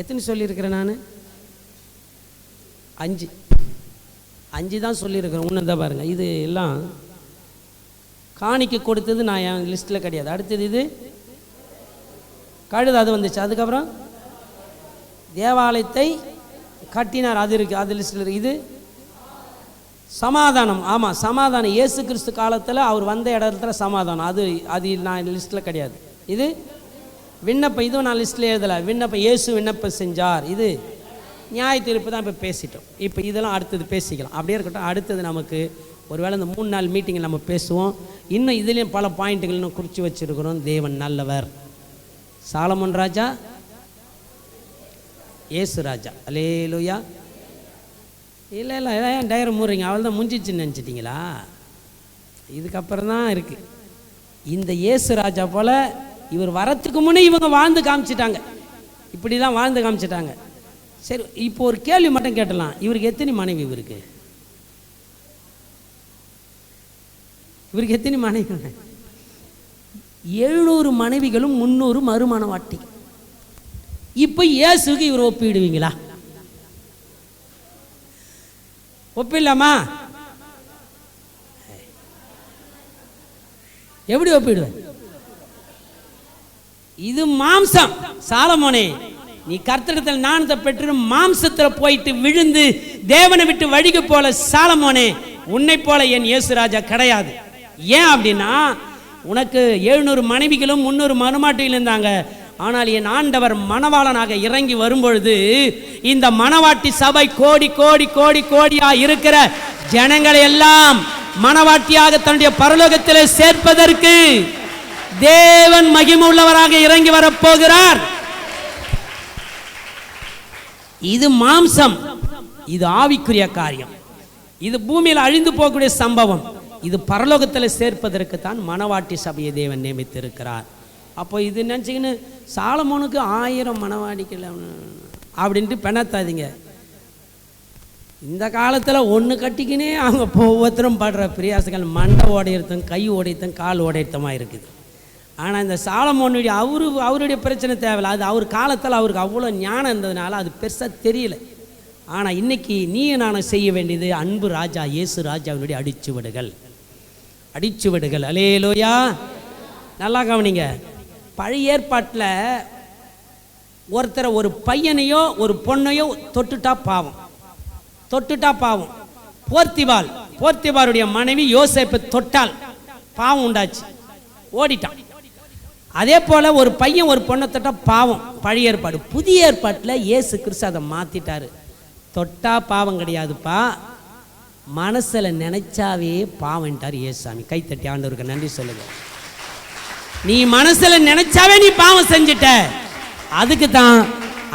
எத்தனை சொல்லியிருக்கிறேன் நான்? 5 தான் சொல்லியிருக்கிறேன். உன்னதான் பாருங்கள், இது எல்லாம் காணிக்கை கொடுத்தது நான் என் லிஸ்ட்டில் கிடையாது. அடுத்தது இது கழுது, அது வந்துச்சு. அதுக்கப்புறம் தேவாலயத்தை கட்டினார், அது இருக்குது, அது லிஸ்ட்டில் இருக்குது. இது சமாதானம். ஆமாம், சமாதானம். இயேசு கிறிஸ்து காலத்தில் அவர் வந்த இடத்துல சமாதானம், அது நான் லிஸ்ட்டில் கிடையாது. இது விண்ணப்பம், இதுவும் நான் லிஸ்ட்டில் எழுதலை. விண்ணப்பம், இயேசு விண்ணப்பம் செஞ்சார். இது நியாய தீர்ப்பு தான் இப்போ பேசிட்டோம். இப்போ இதெல்லாம் அடுத்தது பேசிக்கலாம், அப்படியே இருக்கட்டும். அடுத்தது நமக்கு ஒருவேளை இந்த 3 நாள் மீட்டிங்கில் நம்ம பேசுவோம். இன்னும் இதுலேயும் பல பாயிண்ட்டுகள் இன்னும் குறித்து வச்சுருக்கிறோம். தேவன் நல்லவர். சாலமோன் ராஜா, இயேசு ராஜா. அல்லேலூயா. இல்லை ஏன் டயர் மூடுறீங்க? அவள் தான் முடிஞ்சிச்சுன்னு நினச்சிட்டிங்களா? இதுக்கப்புறம் தான் இருக்குது. இந்த இயேசு ராஜா போல் இவர் வரத்துக்கு முன்னே இவங்க வாழ்ந்து காமிச்சிட்டாங்க, இப்படிலாம் வாழ்ந்து காமிச்சிட்டாங்க. சரி, இப்போ ஒரு கேள்வி மட்டும் கேட்டலாம். இவருக்கு எத்தனை மனைவி? இவருக்கு எத்தனை மனைவி? 700 மனைவிகளும் 300 மறுமணவாட்டி. இப்போ இயேசுக்கு இவர் ஒப்பிடுவீங்களா? ஒப்பிடலாமா? எப்படி ஒப்பிடுவேன்? இது மாம்சம். சாலமோனே, நீ கர்த்தரிடத்தில் ஞானத்தை பெற்று மாம்சத்தில் போயிட்டு விழுந்து தேவனை விட்டு வழிக்கு போல சாலமோனே, உன்னை போல என் இயேசு ராஜா கிடையாது. ஏன் அப்படின்னா, உனக்கு 700 மனைவிகளும் 300 மறுமாட்டிகள் இருந்தாங்க. ஆனால் என் ஆண்டவர் மணவாளனாக இறங்கி வரும்பொழுது இந்த மணவாட்டி சபை கோடி கோடி கோடி கோடியா இருக்கிற ஜனங்களை எல்லாம் மணவாட்டியாக தன்னுடைய பரலோகத்தில் சேர்ப்பதற்கு தேவன் மகிமை உள்ளவராக இறங்கி வரப்போகிறார். இது மாம்சம், இது ஆவிக்குரிய காரியம், இது பூமியில் அழிந்து போகக்கூடிய சம்பவம். இது பரலோகத்தில் சேர்ப்பதற்கு தான் மணவாட்டி சபையை தேவன் நியமித்திருக்கிறார். அப்போ இது நினச்சிக்கின்னு சாலமோனுக்கு 1000 மணவாடிகள் அப்படின்ட்டு பெணத்தாதீங்க. இந்த காலத்தில் ஒன்று கட்டிக்கினே அவங்க ஒவ்வொருத்தரும் படுற பிரியாசங்கள் மண்டை ஓடையர்த்தம், கை ஓடையத்தம், கால் ஓடையத்தமாக இருக்குது. ஆனால் இந்த சாலமோனுடைய அவருடைய பிரச்சனை தேவையில்லை. அது அவர் காலத்தில் அவருக்கு அவ்வளோ ஞானம் இருந்ததுனால அது பெருசாக தெரியல. ஆனால் இன்னைக்கு நீ நான் செய்ய வேண்டியது அன்பு ராஜா இயேசு ராஜாவினுடைய அடிச்சுவடுகள். அல்லேலூயா. நல்லா கவனிங்க. பழைய ஏற்பாட்டில் ஒருத்தரை, ஒரு பையனையோ ஒரு பொண்ணையோ தொட்டுட்டா பாவம். போர்த்திபாருடைய மனைவி யோசேப்பை தொட்டால் பாவம் உண்டாச்சு, ஓடிட்டான். அதே போல ஒரு பையன் ஒரு பொண்ணை தொட்டா பாவம், பழைய ஏற்பாடு. புதிய ஏற்பாட்டில் இயேசு கிறிஸ்து அதை மாற்றிட்டாரு. தொட்டா பாவம் கிடையாதுப்பா, மனசில் நினைச்சாவே பாவம்ட்டார் இயேசுசாமி. கைத்தட்டி ஆண்டவருக்கு நன்றி சொல்லுங்க. நீ மனசில் நினைச்சாவே நீ பாவம் செஞ்சிட்ட. அதுக்கு தான்,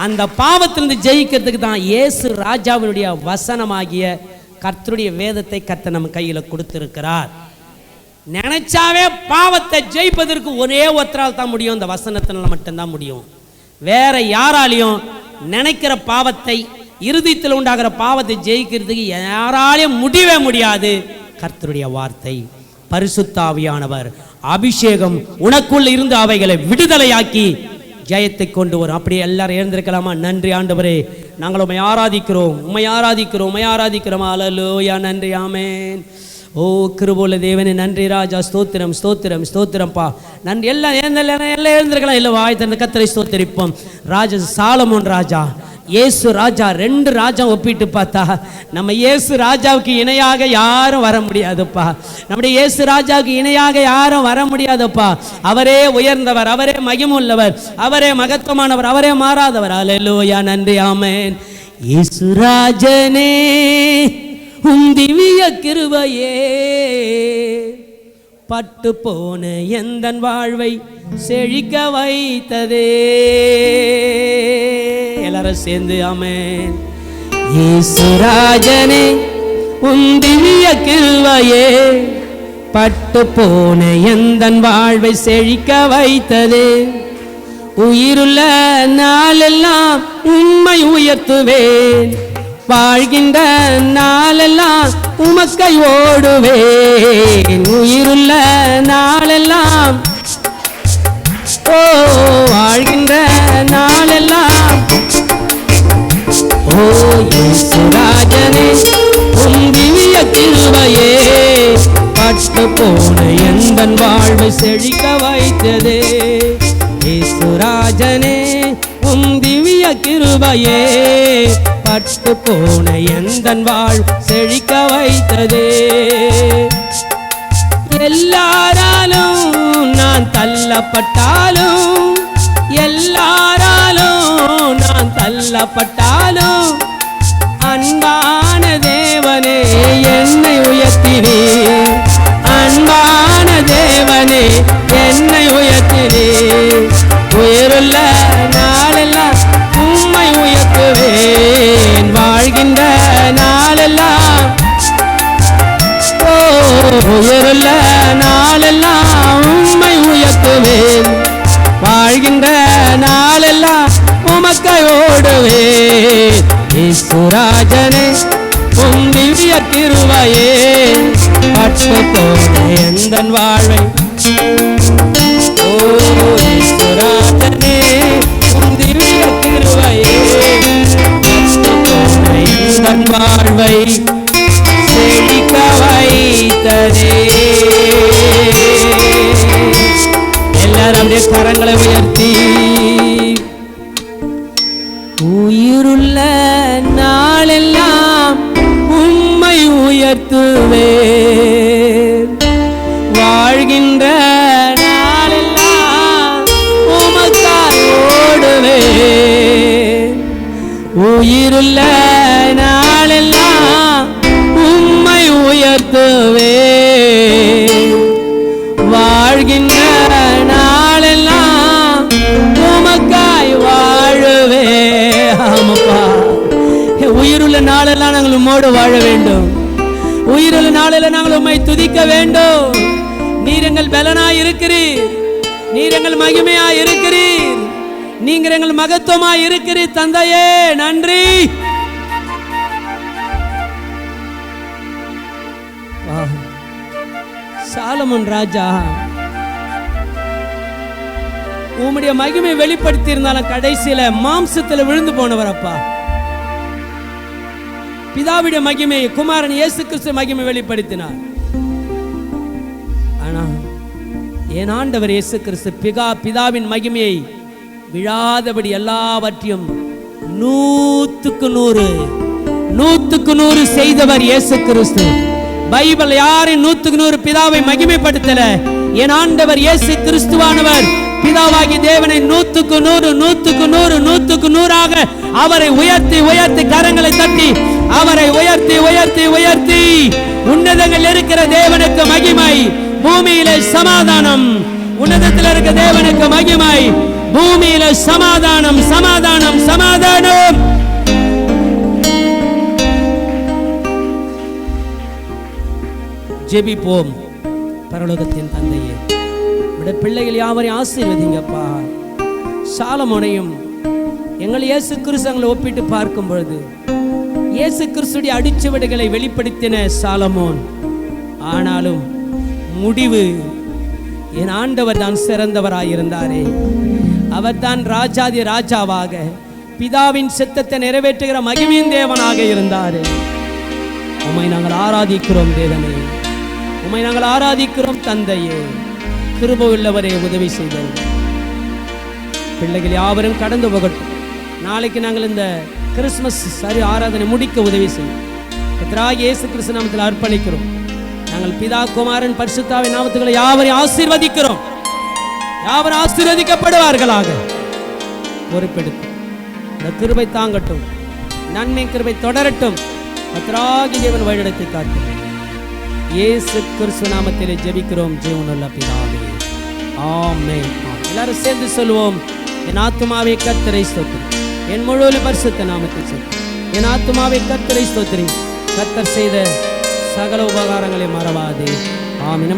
அந்த பாவத்திலிருந்து ஜெயிக்கிறதுக்கு தான் இயேசு ராஜாவினுடைய வசனமாகிய கர்த்தருடைய வேதத்தை கர்த்தர் நம்ம கையில் கொடுத்திருக்கிறார். நினைச்சாவே பாவத்தை ஜெயிப்பதற்கு ஒரே ஒருத்தரால் தான் முடியும், இந்த வசனத்தினால மட்டும்தான் முடியும். வேற யாராலையும் நினைக்கிற பாவத்தை, இருதயத்தில் உண்டாகிற பாவத்தை ஜெயிக்கிறதுக்கு யாராலையும் முடியவே முடியாது. கர்த்தருடைய வார்த்தை, பரிசுத்த ஆவியானவர் அபிஷேகம் உனக்குள்ள இருந்து அவைகளை விடுதலையாக்கி ஜெயத்தை கொண்டு வரும். அப்படியே எல்லாரும் எழுந்திருக்கலாமா? நன்றி ஆண்டவரே, நாங்கள் உம்மை ஆராதிக்கிறோம். அல்லேலூயா. நன்றி. ஆமென். ஓ கிருபையுள்ள தேவனே, நன்றி ராஜா. ஸ்தோத்திரம்ப்பா. நன்றி. எல்லாம் எழுந்திருக்கலாம். இல்லை வாய் திறந்து கர்த்தரை ஸ்தோத்திரிப்போம். ராஜா சாலமோன் ராஜா, இயேசு ராஜா, 2 ராஜா ஒப்பிட்டு பார்த்தா நம்ம இயேசு ராஜாவுக்கு இணையாக யாரும் வர முடியாதுப்பா. நம்முடைய இயேசு ராஜாவுக்கு இணையாக யாரும் வர முடியாதுப்பா. அவரே உயர்ந்தவர், அவரே மகிமுள்ளவர், அவரே மகத்துவமானவர், அவரே மாறாதவர். அல்லேலூயா. நன்றி. ஆமென். இயேசு ராஜனே, உம் திவ்ய கிருபையே பட்டு போன எந்தன் வாழ்வை செழிக்க வைத்ததே. எல்லாரும் சேர்ந்து ஆமென். இயேசுராஜனே உம் திவ்ய கிருபையே பட்டு போன எந்தன் வாழ்வை செழிக்க வைத்ததே. உயிருள்ள நாளெல்லாம் உம்மை உயர்த்துவேன், வாழ்கின்ற நாளெல்லாம் உமக்கை ஓடுவேன். உயிருள்ள நாளெல்லாம் ஓ வாழ்கின்ற நாளெல்லாம் ஓ இயேசுராஜனே உம் திவ்ய கிருபையே பட்டு போன எந்தன் வாழ்வை செழிக்க வைத்ததே. இயேசுராஜனே உம் திவ்ய கிருபையே பட்டு போன எந்தன் வாழ் செழிக்க வைத்ததே. எல்லாராலும் நான் தள்ளப்பட்டாலும், எல்லாராலும் நான் தள்ளப்பட்டாலும், அன்பான தேவனே என்னை உயர்த்தினீர், அன்பான தேவனே என்னை உயர்த்தினீர். உயிருள்ள நாளெல்லாம் உம்மை உயர்த்துவேன், வாழ்கின்ற நாளெல்லாம் ஓ உயிருள்ள நாளெல்லாம் உம்மை உயர்த்துவேன், வாழ்கின்ற நாளெல்லாம் உமக்கை ஓடுவேன். இயேசுராஜனே உம் திவ்ய கிருபையே பட்டு போன எந்தன் வாழ்வை ஓ இயேசுராஜனே உம் திவ்ய கிருபையே பட்டு போன எந்தன் வாழ்வை செழிக்க வைத்ததே. எல்லாரும் அப்படியே கரங்களை உயர்த்தி உயிருள்ள நாளெல்லாம் உம்மை உயர்த்துவேன், வாழ்கின்ற நாளெல்லாம் உமக்காய் ஓடுவேன். உயிருள்ள நாளெல்லாம் உம்மை உயர்த்துவேன், வாழ்கின்ற நாளெல்லாம் உமக்காய் வாழுவே. ஆமாப்பா, உயிருள்ள நாளெல்லாம் நாங்கள் உம்மோடு வாழ வேண்டும், உயிருள்ள நாளெல்லாம் நாங்கள் உம்மை துதிக்க வேண்டும். நீர் எங்கள் பலனாய் இருக்கிறீர், நீர் எங்கள் மகிமையாய் இருக்கிறீர், நீங்கள் எங்கள் மகத்துவமாய் இருக்கிறீர். தந்தையே நன்றி. சாலமோன் ராஜா உம்முடைய மகிமை வெளிப்படுத்தி இருந்தாலும் கடைசியில மாம்சத்துல விழுந்து போனவர் அப்பா. பிதாவுடைய மகிமை குமாரன் இயேசு கிறிஸ்து மகிமை வெளிப்படுத்தினார். ஆனா என் ஆண்டவர் இயேசு கிறிஸ்து பிதாவின் மகிமையை விழாதபடி எல்லாவற்றையும் 100% செய்தவர் இயேசு கிறிஸ்து. பைபிள் யாரின் 100% பிதாவை மகிமைப்படுத்தல. என் ஆண்டவர் இயேசு கிறிஸ்துவானவர் பிதாவாகி தேவனை 100% அவரை உயர்த்தி உயர்த்தி கரங்களை தட்டி அவரை உயர்த்தி உயர்த்தி உயர்த்தி உன்னதங்கள் இருக்கிற தேவனுக்கு மகிமை, பூமியில சமாதானம். உன்னதத்தில் இருக்கிற தேவனுக்கு மகிமை, பூமியில சமாதானம் சமாதானம் சமாதானம். ஜெபிப்போம். பரலோகத்தின் தந்தையே, உடைய பிள்ளைகள் யாவரையும் ஆசீர்வதிங்கப்பா. சாலமோனையும் எங்கள் இயேசு கிறிஸ்துவை ஒப்பிட்டு பார்க்கும் பொழுது இயேசு கிறிஸ்துடைய அடிச்சுவடுகளை வெளிப்படுத்தின சாலமோன், ஆனாலும் முடிவு என் ஆண்டவர் தான் சிறந்தவராயிருந்தாரே. அவர் தான் ராஜாதி ராஜாவாக பிதாவின் சித்தத்தை நிறைவேற்றுகிற மகிமையின் தேவனாக இருந்தாரே. உம்மை நாங்கள் ஆராதிக்கிறோம் தேவனே, உம்மை நாங்கள் ஆராதிக்கிறோம் தந்தையே. கிருபை உள்ளவரே, உதவி செய்தல். பிள்ளைகள் யாவரும் கடந்து போகட்டும். நாளைக்கு நாங்கள் இந்த கிறிஸ்துமஸ் சரி ஆராதனை முடிக்க உதவி செய்யும். கர்த்தராகிய இயேசு கிறிஸ்து நாமத்தில் அர்ப்பணிக்கிறோம். நாங்கள் பிதா குமாரன் பரிசுத்தாவின் நாமத்துகளை யாவரையும் ஆசீர்வதிக்கிறோம். யாவரும் ஆசீர்வதிக்கப்படுவார்களாக. பொறுப்பெடுத்து இந்த கிருபை தாங்கட்டும், நன்மை கிருபை தொடரட்டும். கர்த்தராகிய தேவன் வழிநடத்தி காட்டும். இயேசு கிறிஸ்து நாமத்திலே ஜெபிக்கிறோம் ஜீவனுள்ள பிதாவே, ஆமென். எல்லாரும் சேர்ந்து சொல்லுவோம். என் ஆத்துமாவே கர்த்தரை ஸ்தோத்திரி, என் முழு பரிசுத்த நாமத்தை ஸ்தோத்திரி. என் ஆத்துமாவே கர்த்தரை ஸ்தோத்திரி, கர்த்தர் செய்த சகல உபகாரங்களை மறவாதே. ஆமென்.